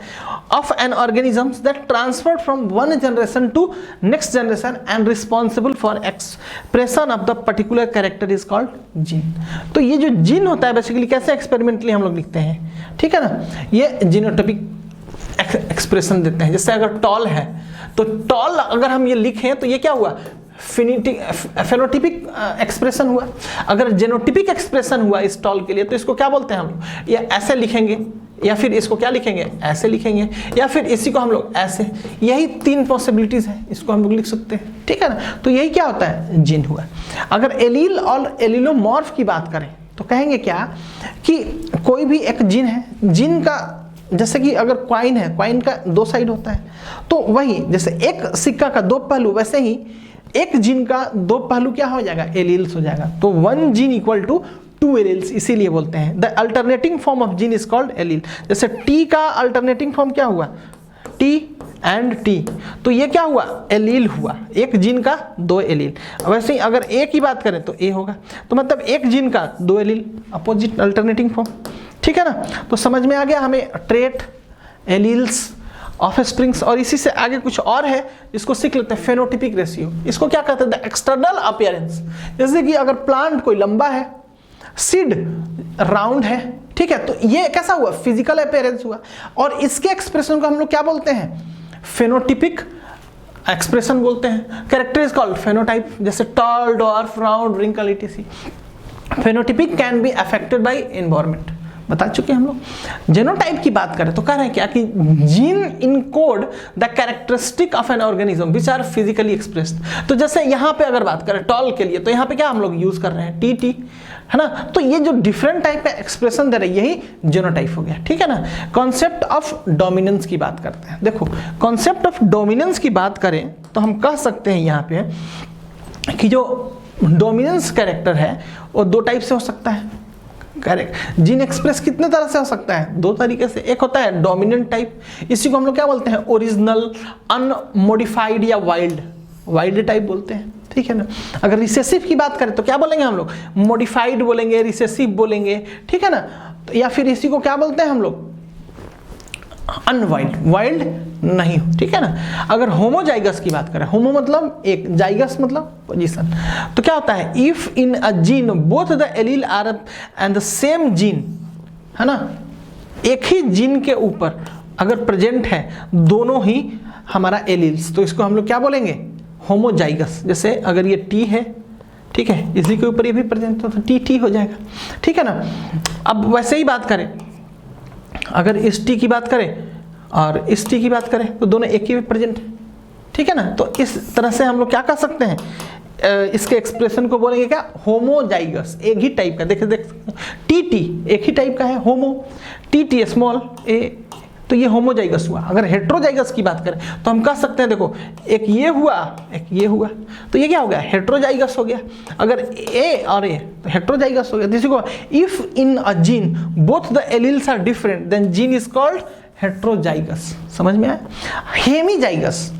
of an organisms that transferred from one generation to next generation and responsible for expression of the particular character is called gene. तो ये जो gene होता है basically कैसे experimentally हम लोग लिखते हैं, ठीक है ना, ये जीनोटाइपिक एक्सप्रेशन देते हैं। जैसे अगर टॉल है तो टॉल अगर हम ये लिखें तो ये क्या हुआ, फेनोटिपिक एक्सप्रेशन हुआ। अगर जेनोटिपिक एक्सप्रेशन हुआ इस टॉल के लिए तो इसको क्या बोलते हैं हम लोग, या ऐसे लिखेंगे, या फिर इसको क्या लिखेंगे, ऐसे लिखेंगे, या फिर इसी को हम लोग ऐसे। यही तीन पॉसिबिलिटीज है, इसको हम लोग लिख सकते हैं, ठीक है ना। तो यही क्या होता है, जीन हुआ। अगर एलील और एलिलोमॉर्फ की बात करें तो कहेंगे क्या कि कोई भी एक जीन है, जीन का जैसे कि अगर क्वाइन है, क्वाइन का दो साइड होता है, तो वही जैसे एक सिक्का का दो पहलू, वैसे ही एक जीन का दो पहलू क्या हो जाएगा, एलील्स हो जाएगा। तो one gene equal to two alleles, इसीलिए बोलते हैं the alternating form of gene is called allele. जैसे टी का अल्टरनेटिंग फॉर्म क्या हुआ, टी एंड टी, तो ये क्या हुआ, एलील हुआ, एक जीन का दो एलील। वैसे ही अगर ए की बात करें तो ए होगा, तो मतलब एक जीन का दो एलील, अपोजिट अल्टरनेटिंग फॉर्म, ठीक है ना। तो समझ में आ गया हमें ट्रेट, एलील्स, ऑफस्प्रिंग्स, और इसी से आगे कुछ और है इसको सीख लेते हैं, फेनोटिपिक रेशियो। इसको क्या कहते हैं, द एक्सटर्नल अपीयरेंस। जैसे कि अगर प्लांट कोई लंबा है, सीड राउंड है, ठीक है, तो ये कैसा हुआ, फिजिकल अपीयरेंस हुआ। और इसके एक्सप्रेशन को हम लोग क्या बोलते हैं, फेनोटिपिक एक्सप्रेशन बोलते हैं। कैरेक्टर इज कॉल्ड फेनोटाइप, जैसे tall, dwarf, round, wrinkle, etc। Phenotypic can be affected by environment, बता चुके हम लोग। जेनोटाइप की बात करें तो कह रहे हैं क्या कि gene encode the characteristic of an organism which are physically expressed. तो जैसे यहाँ पे अगर बात करें टॉल के लिए तो यहाँ पे क्या हम लोग यूज कर रहे हैं, टी टी, है ना। तो ये जो डिफरेंट टाइप का एक्सप्रेशन दे रहे हैं यही जेनोटाइप हो गया, ठीक है ना। कॉन्सेप्ट ऑफ डोमिनेंस की बात करते हैं। देखो कॉन्सेप्ट ऑफ डोमिनेंस की बात करें तो हम कह सकते हैं यहाँ पे कि जो डोमिनेंस कैरेक्टर है वो दो टाइप से हो सकता है। करेक्ट, जीन एक्सप्रेस कितने तरह से हो सकता है, दो तरीके से। एक होता है डोमिनेंट टाइप, इसी को हम लोग क्या बोलते हैं, ओरिजिनल, अनमोडिफाइड या वाइल्ड, वाइल्ड टाइप बोलते हैं, ठीक है ना। अगर रिसेसिव की बात करें तो क्या बोलेंगे हम लोग, मॉडिफाइड बोलेंगे, रिसेसिव बोलेंगे, ठीक है ना। तो या फिर इसी को क्या बोलते हैं हम लोग, अनवाइल्ड, वाइल्ड नहीं हो, ठीक है ना। अगर होमोजाइगस की बात करें, होमो मतलब एक, जाइगस मतलब पोजीशन, तो क्या होता है, if in a gene both the allele are and the same gene, है ना, एक ही जीन के ऊपर अगर प्रेजेंट है दोनों ही हमारा एलील्स, तो इसको हम लोग क्या बोलेंगे, होमोजाइगस। जैसे अगर ये टी है, ठीक है, इसी के ऊपर ये भी प्रेजेंट तो टी टी हो जाएगा, ठीक है ना। अब वैसे ही बात करें, अगर इस टी की बात करें और इस टी की बात करें तो दोनों एक ही में प्रेजेंट है, ठीक है ना। तो इस तरह से हम लोग क्या कर सकते हैं, इसके एक्सप्रेशन को बोलेंगे क्या, होमोजाइगस, एक ही टाइप का। देखे देख टी टी एक ही टाइप का है, होमो, टी टी स्मॉल ए, तो ये होमोजाइगस हुआ। अगर हेट्रोजाइगस की बात करें तो हम कह सकते हैं, देखो एक ये हुआ एक ये हुआ, तो ये क्या हो गया, हेट्रोजाइगस हो गया। अगर ए और ए तो हेट्रोजाइगस हो गया। इसी को if in a gene both the alleles are different then gene is called heterozygous. समझ में आया। हेमीजाइगस,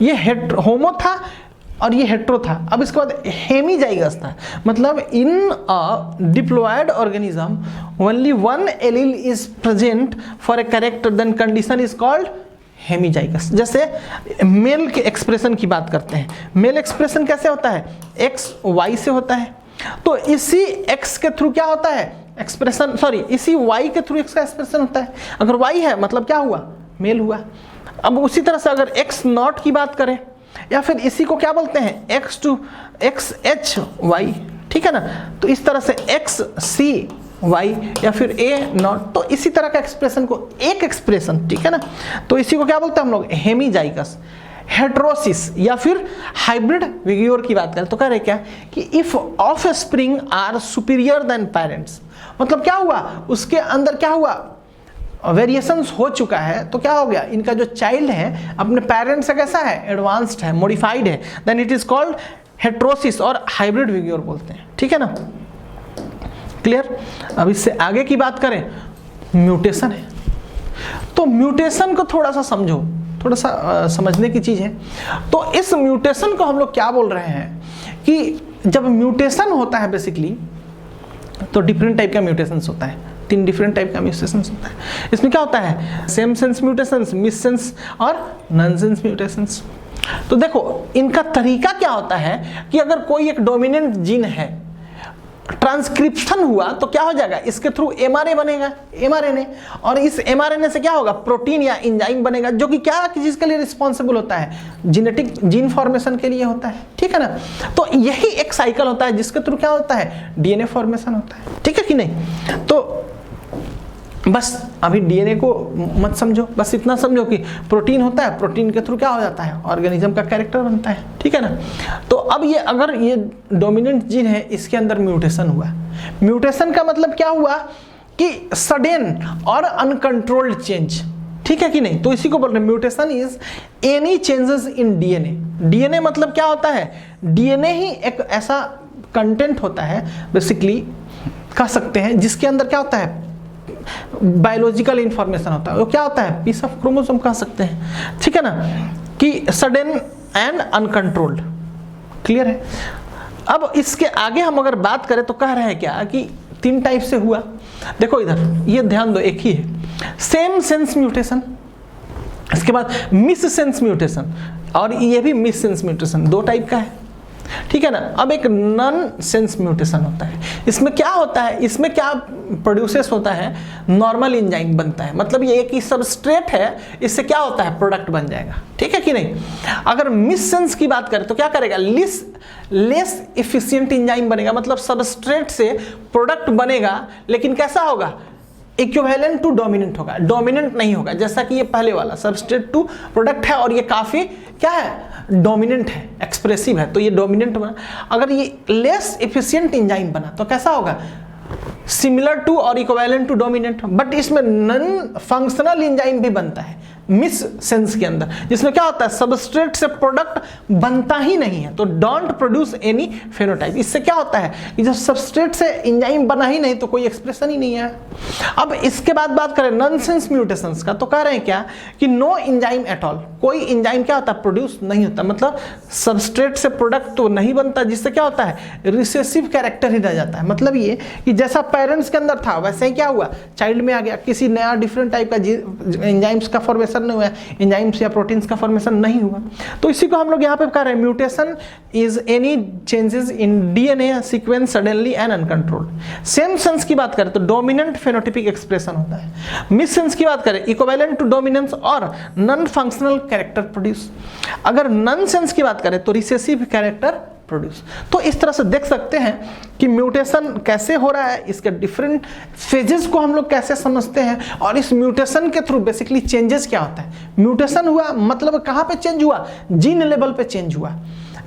ये होमो था और ये हेट्रो था, अब इसके बाद हेमीजाइगस था, मतलब in a diploid organism only one allele is present for a character then condition is called hemizygous. जैसे मेल के एक्सप्रेशन की बात करते हैं, मेल एक्सप्रेशन कैसे होता है, एक्स वाई से होता है, तो इसी एक्स के थ्रू क्या होता है एक्सप्रेशन, सॉरी इसी वाई के थ्रू एक्स का एक्सप्रेशन होता है। अगर वाई है मतलब क्या हुआ, मेल हुआ। अब उसी तरह से अगर एक्स नॉट की बात करें, या फिर इसी को क्या बोलते हैं, X to X H Y, ठीक है ना, तो इस तरह से एक्स सी वाई या फिर ए नॉट, तो इसी तरह का एक्सप्रेशन को एक एक्सप्रेशन, ठीक है ना, तो इसी को क्या बोलते हैं हम लोग, हेमीजाइगस। हेट्रोसिस या फिर हाइब्रिड विग्योर की बात करें तो कह रहे क्या कि if offspring are superior than parents, मतलब क्या हुआ, उसके अंदर क्या हुआ, वेरिएशंस हो चुका है, तो क्या हो गया, इनका जो चाइल्ड है अपने पेरेंट्स से कैसा है, एडवांस्ड है, मॉडिफाइड है, then it is called heterosis और हाइब्रिड विग्योर बोलते हैं, ठीक है ना, क्लियर। अब इससे आगे की बात करें, म्यूटेशन है, तो म्यूटेशन को थोड़ा सा समझो, थोड़ा सा समझने की चीज है। तो इस म्यूटेशन को हम लोग क्या बोल रहे हैं कि जब म्यूटेशन होता है बेसिकली, तो डिफरेंट टाइप का म्यूटेशंस होता है, 3 डिफरेंट टाइप का म्यूटेशंस होता है। इसमें क्या होता है, same sense mutations, miss sense और नॉन सेंस म्यूटेशंस। तो देखो इनका तरीका क्या होता है कि अगर कोई एक डोमिनेंट जीन है, ट्रांसक्रिप्शन हुआ तो क्या हो जाएगा, इसके थ्रू एमआरए बनेगा, एमआरएनए, और इस एमआरएनए से क्या होगा, प्रोटीन या एंजाइम बनेगा, जो कि क्या चीज के लिए रिस्पॉन्सिबल होता है, जेनेटिक जीन फॉर्मेशन के लिए होता है, ठीक है ना। तो यही एक साइकिल होता है जिसके थ्रू क्या होता है, डीएनए फॉर्मेशन होता है, ठीक है कि नहीं। तो बस अभी डीएनए को मत समझो, बस इतना समझो कि प्रोटीन होता है, प्रोटीन के थ्रू क्या हो जाता है, ऑर्गेनिज्म का कैरेक्टर बनता है, ठीक है ना। तो अब ये अगर ये डोमिनेंट जीन है, इसके अंदर म्यूटेशन हुआ, म्यूटेशन का मतलब क्या हुआ कि सडन और अनकंट्रोल्ड चेंज, ठीक है कि नहीं। तो इसी को बोल रहे हैं mutation is any changes in DNA. DNA मतलब क्या होता है, डीएनए ही एक ऐसा कंटेंट होता है बेसिकली, कह सकते हैं, जिसके अंदर क्या होता है, बायोलॉजिकल इंफॉर्मेशन होता है। वो क्या होता है, पीस ऑफ क्रोमोसोम कह सकते हैं, ठीक है ना, कि सडन एंड अनकंट्रोल्ड, क्लियर है। अब इसके आगे हम अगर बात करें तो कह रहे हैं क्या कि 3 टाइप से हुआ। देखो इधर ये ध्यान दो, एक ही है, सेम सेंस म्यूटेशन, इसके बाद मिस सेंस म्यूटेशन, और ये भी मिस सेंस म्यूटेशन, 2 टाइप का है, ठीक है ना। अब एक नॉन सेंस म्यूटेशन होता है, इसमें क्या होता है, इसमें क्या प्रोड्यूसेस होता है, नॉर्मल एंजाइम बनता है, मतलब ये एक ही सबस्ट्रेट है, इससे क्या होता है, प्रोडक्ट बन जाएगा, ठीक है कि नहीं। अगर मिस सेंस की बात करें तो क्या करेगा, लेस एफिशिएंट एंजाइम बनेगा, मतलब सबस्ट्रेट से प्रोडक्ट बनेगा, लेकिन कैसा होगा, इक्विवेलेंट टू डोमिनेंट होगा, डोमिनेंट नहीं होगा, जैसा कि ये पहले वाला सबस्ट्रेट टू प्रोडक्ट है, और ये काफी क्या है, डोमिनेंट है, एक्सप्रेसिव है, तो ये डोमिनेंट बना। अगर ये लेस एफिशिएंट एंजाइम बना तो कैसा होगा, सिमिलर टू और इक्विवेलेंट टू डोमिनेंट, बट इसमें नॉन फंक्शनल एंजाइम भी बनता है, मिस सेंस के अंदर, जिसमें क्या होता है सबस्ट्रेट से प्रोडक्ट बनता ही नहीं है, तो डोंट प्रोड्यूस एनी फेनोटाइप। इससे क्या होता है कि जब सबस्ट्रेट से एंजाइम बना ही नहीं तो कोई एक्सप्रेशन ही नहीं है। अब इसके बाद बात करें नॉनसेंस म्यूटेशंस का, तो कह रहे हैं क्या कि नो एंजाइम एट ऑल, कोई एंजाइम क्या होता है प्रोड्यूस नहीं होता, मतलब सबस्ट्रेट से प्रोडक्ट तो नहीं बनता, जिससे क्या होता है रिसेसिव कैरेक्टर ही रह जाता है। मतलब ये कि जैसा पेरेंट्स के अंदर था वैसे ही क्या हुआ चाइल्ड में आ गया, किसी नया डिफरेंट टाइप का एंजाइम्स का फॉर्मेशन नहीं हुआ, एंजाइम्स या प्रोटीन्स का फॉर्मेशन नहीं हुआ। तो इसी को हम लोग यहाँ पे कह रहे हैं mutation is any changes in DNA sequence suddenly and uncontrolled. Same sense की बात करें तो डोमिनेंट फेनोटाइपिक एक्सप्रेशन होता है। मिस सेंस की बात करें इक्विवेलेंट टू डोमिनेंस और नॉन फंक्शनल कैरेक्टर प्रोड्यूस। अगर नॉन सेंस की बात करें तो रिसेसिव कैरेक्टर प्रोड्यूस। तो इस तरह से देख सकते हैं कि म्यूटेशन कैसे हो रहा है, इसके डिफरेंट फेजेस को हम लोग कैसे समझते हैं, और इस म्यूटेशन के थ्रू बेसिकली चेंजेस क्या होता है। म्यूटेशन हुआ मतलब कहाँ पे चेंज हुआ, जीन लेवल पे चेंज हुआ।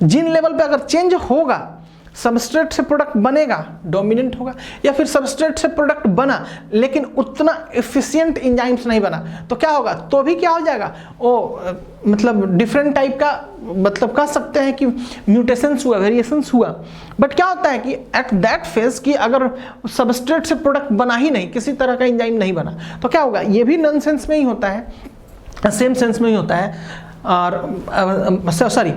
जीन लेवल पे अगर चेंज होगा सबस्ट्रेट से प्रोडक्ट बनेगा डोमिनेंट होगा, या फिर सबस्ट्रेट से प्रोडक्ट बना लेकिन उतना एफिशिएंट एंजाइम्स नहीं बना तो क्या होगा, तो भी क्या हो जाएगा वो मतलब डिफरेंट टाइप का, मतलब कह सकते हैं कि म्यूटेशंस हुआ, वेरिएशंस हुआ। बट क्या होता है कि एट दैट फेज कि अगर सबस्ट्रेट से प्रोडक्ट बना ही नहीं, किसी तरह का एंजाइम नहीं बना, तो क्या होगा, ये भी नॉन सेंस में ही होता है, सेम सेंस में ही होता है, और सॉरी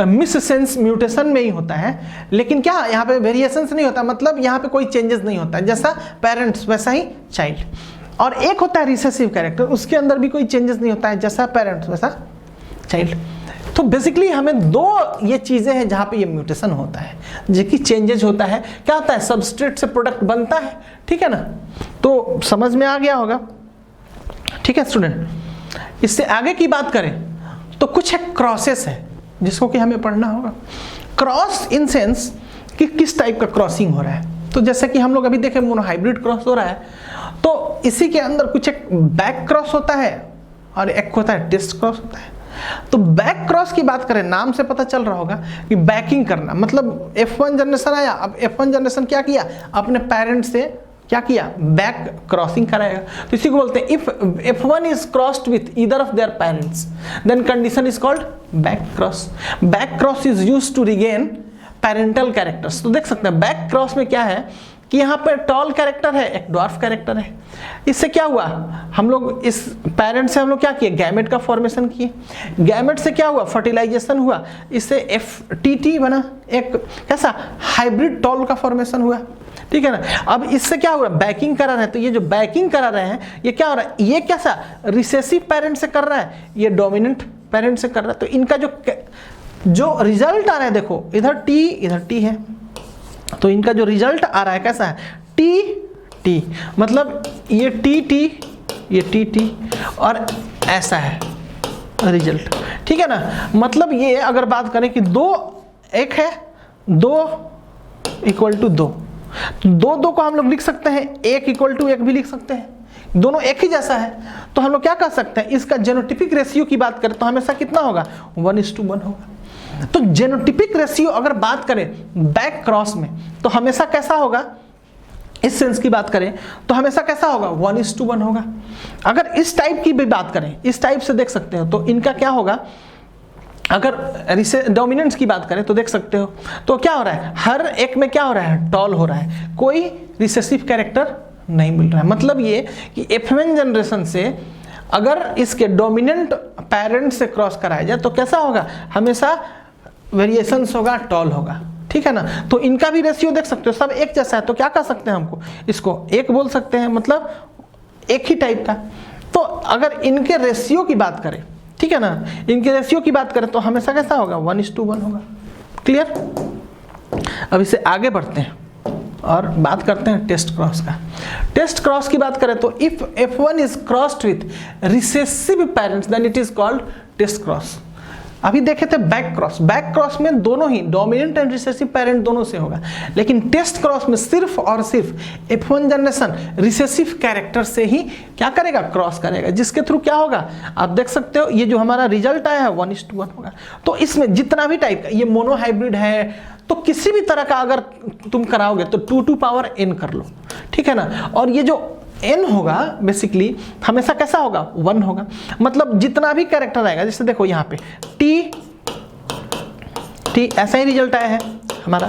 मिस सेंस म्यूटेशन में ही होता है। लेकिन क्या यहाँ पे वेरिएशंस नहीं होता, मतलब यहाँ पे कोई चेंजेस नहीं होता है, जैसा पेरेंट्स वैसा ही चाइल्ड। और एक होता है रिसेसिव कैरेक्टर, उसके अंदर भी कोई चेंजेस नहीं होता है, जैसा पेरेंट्स वैसा चाइल्ड। तो बेसिकली हमें दो ये चीजें हैं जहाँ पे ये म्यूटेशन होता है, जिसकी चेंजेस होता है। क्या होता है सबस्ट्रेट से प्रोडक्ट बनता है, ठीक है ना, तो समझ में आ गया होगा, ठीक है स्टूडेंट। इससे आगे की बात करें तो कुछ एक क्रॉसेस है जिसको कि हमें पढ़ना होगा। क्रॉस इन सेंस कि किस टाइप का क्रॉसिंग हो रहा है। तो जैसे कि हम लोग अभी देखें मोनोहाइब्रिड क्रॉस हो रहा है, तो इसी के अंदर कुछ एक बैक क्रॉस होता है और एक होता है टेस्ट क्रॉस होता है। तो बैक क्रॉस की बात करें, नाम से पता चल रहा होगा कि बैकिंग करना, मतलब F1 जनरेशन आया, अब F1 जनरेशन क्या किया, अपने पेरेंट्स से क्या किया, बैक क्रॉसिंग कराएगा। तो इसी को बोलते हैं if F1 is crossed with either of their parents then condition is called back cross. Back cross is used to regain parental characters. तो देख सकते हैं बैक क्रॉस में क्या है कि यहाँ पे टॉल कैरेक्टर है, एक ड्वार्फ कैरेक्टर है। इससे क्या हुआ, हम लोग इस पेरेंट से हम लोग क्या किए, गैमेट का फॉर्मेशन किए। गैमेट से क्या हुआ, फर्टिलाइजेशन हुआ, इससे FTT बना, एक कैसा हाइब्रिड टॉल का फॉर्मेशन हुआ, ठीक है ना। अब इससे क्या हो रहा है, बैकिंग करा रहे हैं। तो ये जो बैकिंग करा रहे हैं ये क्या हो रहा है, ये कैसा रिसेसिव पेरेंट से कर रहा है, ये डोमिनेंट पेरेंट से कर रहा है। तो इनका जो रिजल्ट आ रहा है, देखो इधर T है, तो इनका जो रिजल्ट आ रहा है कैसा है, T, मतलब ये T, ये T और ऐसा है रिजल्ट, ठीक है ना। मतलब ये अगर बात करें कि दो एक है, 2 इक्वल टू 2, तो 2 को हम लोग लिख सकते हैं, 1 इक्वल टू 1 भी लिख सकते हैं, दोनों एक ही जैसा है। तो हम लोग क्या कर सकते हैं, इसका जेनोटिपिक रेशियो की बात करें तो हमेशा कितना होगा, 1:1 होगा। तो जेनोटिपिक रेशियो अगर बात करें बैक क्रॉस में तो हमेशा कैसा होगा, इस सेंस की बात करें तो हमेशा कैसा होगा, 1:1 होगा। अगर इस टाइप की भी बात करें, इस टाइप से देख सकते हो, तो इनका क्या होगा, अगर डोमिनेंस की बात करें तो देख सकते हो, तो क्या हो रहा है, हर एक में क्या हो रहा है, टॉल हो रहा है, कोई रिसेसिव कैरेक्टर नहीं मिल रहा है। मतलब ये कि F1 जनरेशन से अगर इसके डोमिनेंट पेरेंट से क्रॉस कराया जाए तो कैसा होगा, हमेशा वेरिएशंस होगा, टॉल होगा, ठीक है ना। तो इनका भी रेशियो देख सकते हो, सब एक जैसा है। तो क्या कर सकते हैं, हमको इसको एक बोल सकते हैं, मतलब एक ही टाइप का। तो अगर इनके रेशियो की बात करें, ठीक है ना, इनके रेशियो की बात करें तो हमेशा कैसा होगा, 1:1 होगा। क्लियर। अब इसे आगे बढ़ते हैं और बात करते हैं टेस्ट क्रॉस का। टेस्ट क्रॉस की बात करें तो if F1 is crossed with recessive parents then it is called test cross. अभी देखे थे बैक क्रॉस, बैक क्रॉस में दोनों ही डोमिनेंट एंड रिसेसिव पेरेंट दोनों से होगा, लेकिन टेस्ट क्रॉस में सिर्फ और सिर्फ F1 जनरेशन रिसेसिव कैरेक्टर से ही क्या करेगा, क्रॉस करेगा, जिसके थ्रू क्या होगा, आप देख सकते हो ये जो हमारा रिजल्ट आया है 1:1 होगा। तो इसमें जितना भी टाइप का, ये मोनोहाइब्रिड है तो किसी भी तरह का अगर तुम कराओगे तो 2 to power n कर लो, ठीक है ना। और ये जो एन होगा बेसिकली हमेशा कैसा होगा, 1 होगा। मतलब जितना भी कैरेक्टर आएगा, जैसे देखो यहाँ पे टी ऐसा ही रिजल्ट आया है हमारा।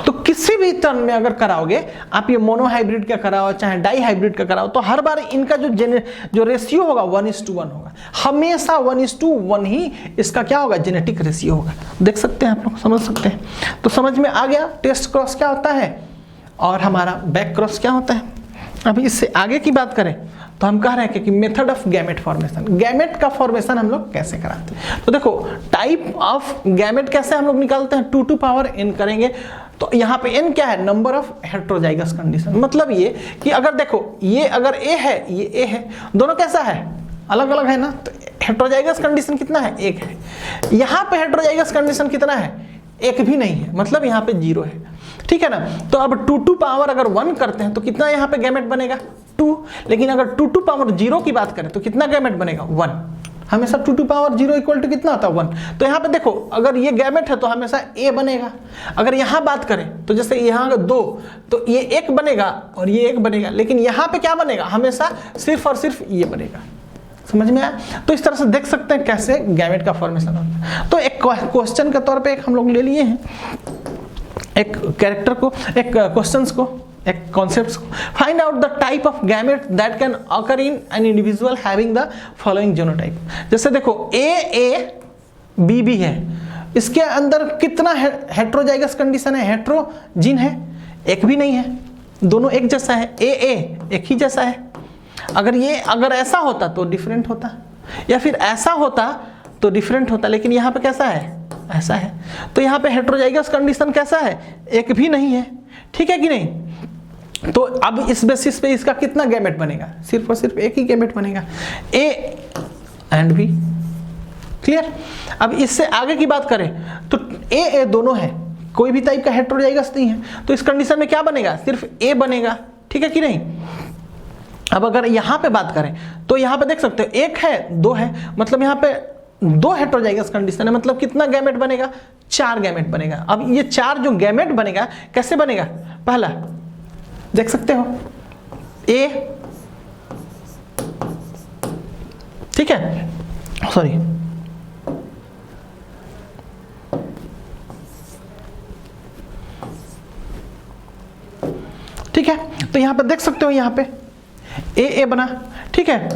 तो किसी भी टर्म में अगर कराओगे आप, ये मोनो हाइब्रिड का कराओ चाहे डाई हाइब्रिड का कराओ, तो हर बार इनका जो रेशियो होगा 1:1 होगा, हमेशा 1:1 ही इसका क्या होगा, जेनेटिक रेशियो होगा। देख सकते हैं आप लोग, समझ सकते हैं। तो समझ में आ गया टेस्ट क्रॉस क्या होता है और हमारा बैक क्रॉस क्या होता है। अभी इससे आगे की बात करें तो हम कह रहे हैं कि method of gamete formation, gamete का फॉर्मेशन हम लोग कैसे कराते हैं। तो देखो टाइप ऑफ गैमेट कैसे हम लोग निकालते हैं, 2 टू पावर n करेंगे। तो यहाँ पे n क्या है, नंबर ऑफ हेट्रोजाइगस कंडीशन। मतलब ये कि अगर देखो ये अगर a है ये a है, दोनों कैसा है, अलग अलग है ना, तो हेट्रोजाइगस कंडीशन कितना है, 1 है। यहाँ पे हेट्रोजाइगस कंडीशन कितना है, 1 भी नहीं है, मतलब यहाँ पे 0 है, ठीक है ना। तो अब 2 टू पावर अगर 1 करते हैं तो कितना यहाँ पे गैमेट बनेगा, 2। लेकिन अगर 2 टू पावर 0 की बात करें तो कितना गैमेट बनेगा, 1। हमेशा 2 टू पावर 0 इक्वल टू कितना होता है, 1। तो यहाँ पे देखो अगर ये गैमेट है तो हमेशा a बनेगा। अगर यहाँ बात करें तो जैसे यहाँ 2 तो ये 1 बनेगा और ये 1 बनेगा, लेकिन यहाँ पे क्या बनेगा, हमेशा सिर्फ और सिर्फ ये बनेगा। समझ में आया। तो इस तरह से देख सकते हैं कैसे गैमेट का फॉर्मेशन होता है। तो एक क्वेश्चन के तौर पे एक हम लोग ले लिए हैं, एक कैरेक्टर को, एक क्वेश्चंस को, एक कॉन्सेप्ट्स को। Find out the type of gamete that can occur in an individual having the following genotype. जैसे देखो A है, इसके अंदर कितना हेट्रोजाइगस कंडीशन है, हेट्रोजीन है, 1 भी नहीं है, दोनों एक जैसा है, A एक ही जैसा है। अगर ऐसा होता तो डिफरेंट होता, या फिर ऐसा होता तो डिफरेंट होता, लेकिन यहाँ पे कैसा है, ऐसा है। तो यहाँ पे हेट्रोजाइगस कंडीशन कैसा है, 1 भी नहीं है, ठीक है कि नहीं। तो अब इस बेसिस पे इसका कितना गैमेट बनेगा, सिर्फ और सिर्फ 1 ही गैमेट बनेगा, A एंड B। क्लियर। अब इससे आगे की बात करें तो A दोनों है, कोई भी टाइप का हेट्रोजाइगस नहीं है, तो इस कंडीशन में क्या बनेगा, सिर्फ A बनेगा, ठीक है कि नहीं। अब अगर यहाँ पे बात करें तो यहाँ पे देख सकते हो 1 है 2 है, मतलब यहाँ पे 2 हेट्रोजाइगस कंडीशन है, मतलब कितना गैमेट बनेगा, 4 गैमेट बनेगा। अब ये 4 जो गैमेट बनेगा कैसे बनेगा, पहला देख सकते हो A, ठीक है, सॉरी ठीक है। तो यहाँ पे देख सकते हो यहाँ पे A बना, ठीक है,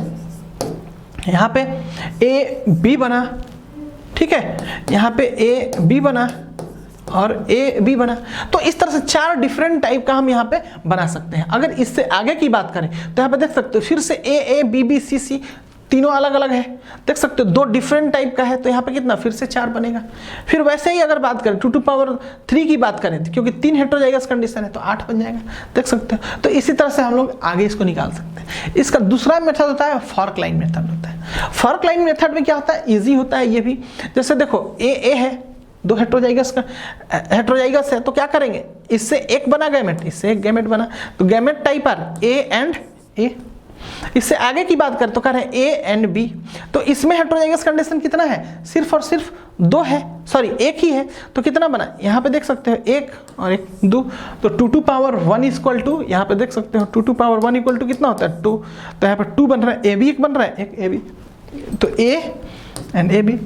यहाँ पे A B बना, ठीक है, यहाँ पे A B बना और A B बना। तो इस तरह से 4 डिफरेंट टाइप का हम यहाँ पे बना सकते हैं। अगर इससे आगे की बात करें तो यहाँ पे देख सकते हो फिर से A B B C C तीनों अलग अलग है, देख सकते हो 2 डिफरेंट टाइप का है, तो यहाँ पे कितना, फिर से 4 बनेगा। फिर वैसे ही अगर बात करें 2 टू पावर 3 की बात करें, क्योंकि 3 हेट्रोजाइगस कंडीशन है तो 8 बन जाएगा, देख सकते हो। तो इसी तरह से हम लोग आगे इसको निकाल सकते हैं। इसका दूसरा मेथड होता है फॉर्क लाइन मेथड होता है। फॉर्क लाइन मेथड में क्या होता है, ईजी होता है ये भी। जैसे देखो A है, 2 हेट्रोजाइगस है, तो क्या करेंगे, इससे 1 बना गैमेट, इससे 1 गैमेट बना, तो gamete type are A and A। इससे आगे की बात करें तो कह रहे हैं A एंड B, तो इसमें हेट्रोजाइगस कंडीशन कितना है, सिर्फ और सिर्फ 2 है, सॉरी 1 ही है, तो कितना बना, यहाँ पे देख सकते हो 1 और 1 2, तो 2 टू पावर 1 इक्वल टू, यहाँ पे देख सकते हो 2 टू पावर 1 इक्वल टू कितना होता है 2, तो यहाँ पे 2 बन रहा है, A B एक बन रहा है, एक A B, तो A एंड A B।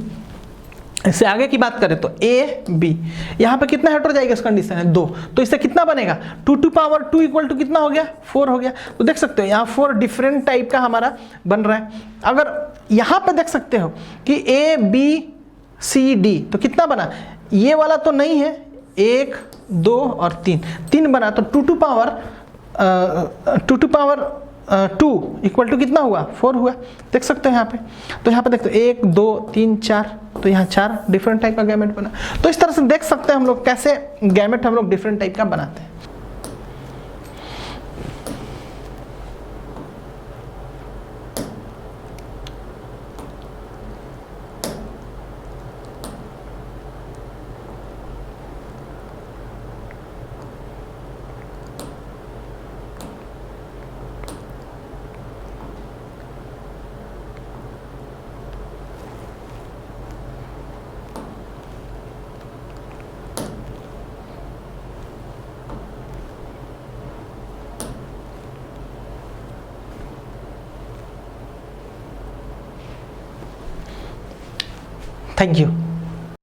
इससे आगे की बात करें तो A B, यहाँ पे कितना हेट्रोजाइगस कंडीशन है 2, तो इससे कितना बनेगा 2 टू पावर 2 इक्वल टू कितना हो गया 4 हो गया। तो देख सकते हो यहाँ 4 डिफरेंट टाइप का हमारा बन रहा है। अगर यहाँ पे देख सकते हो कि A B C D, तो कितना बना, ये वाला तो नहीं है, 1 2 और 3 बना, तो 2 टू पावर 2 इक्वल टू कितना हुआ 4 हुआ, देख सकते हैं यहाँ पे। तो यहाँ पे देखते हो 1 2 3 4, तो यहाँ 4 डिफरेंट टाइप का गैमेट बना। तो इस तरह से देख सकते हैं हम लोग कैसे गैमेट हम लोग डिफरेंट टाइप का बनाते हैं। Thank you.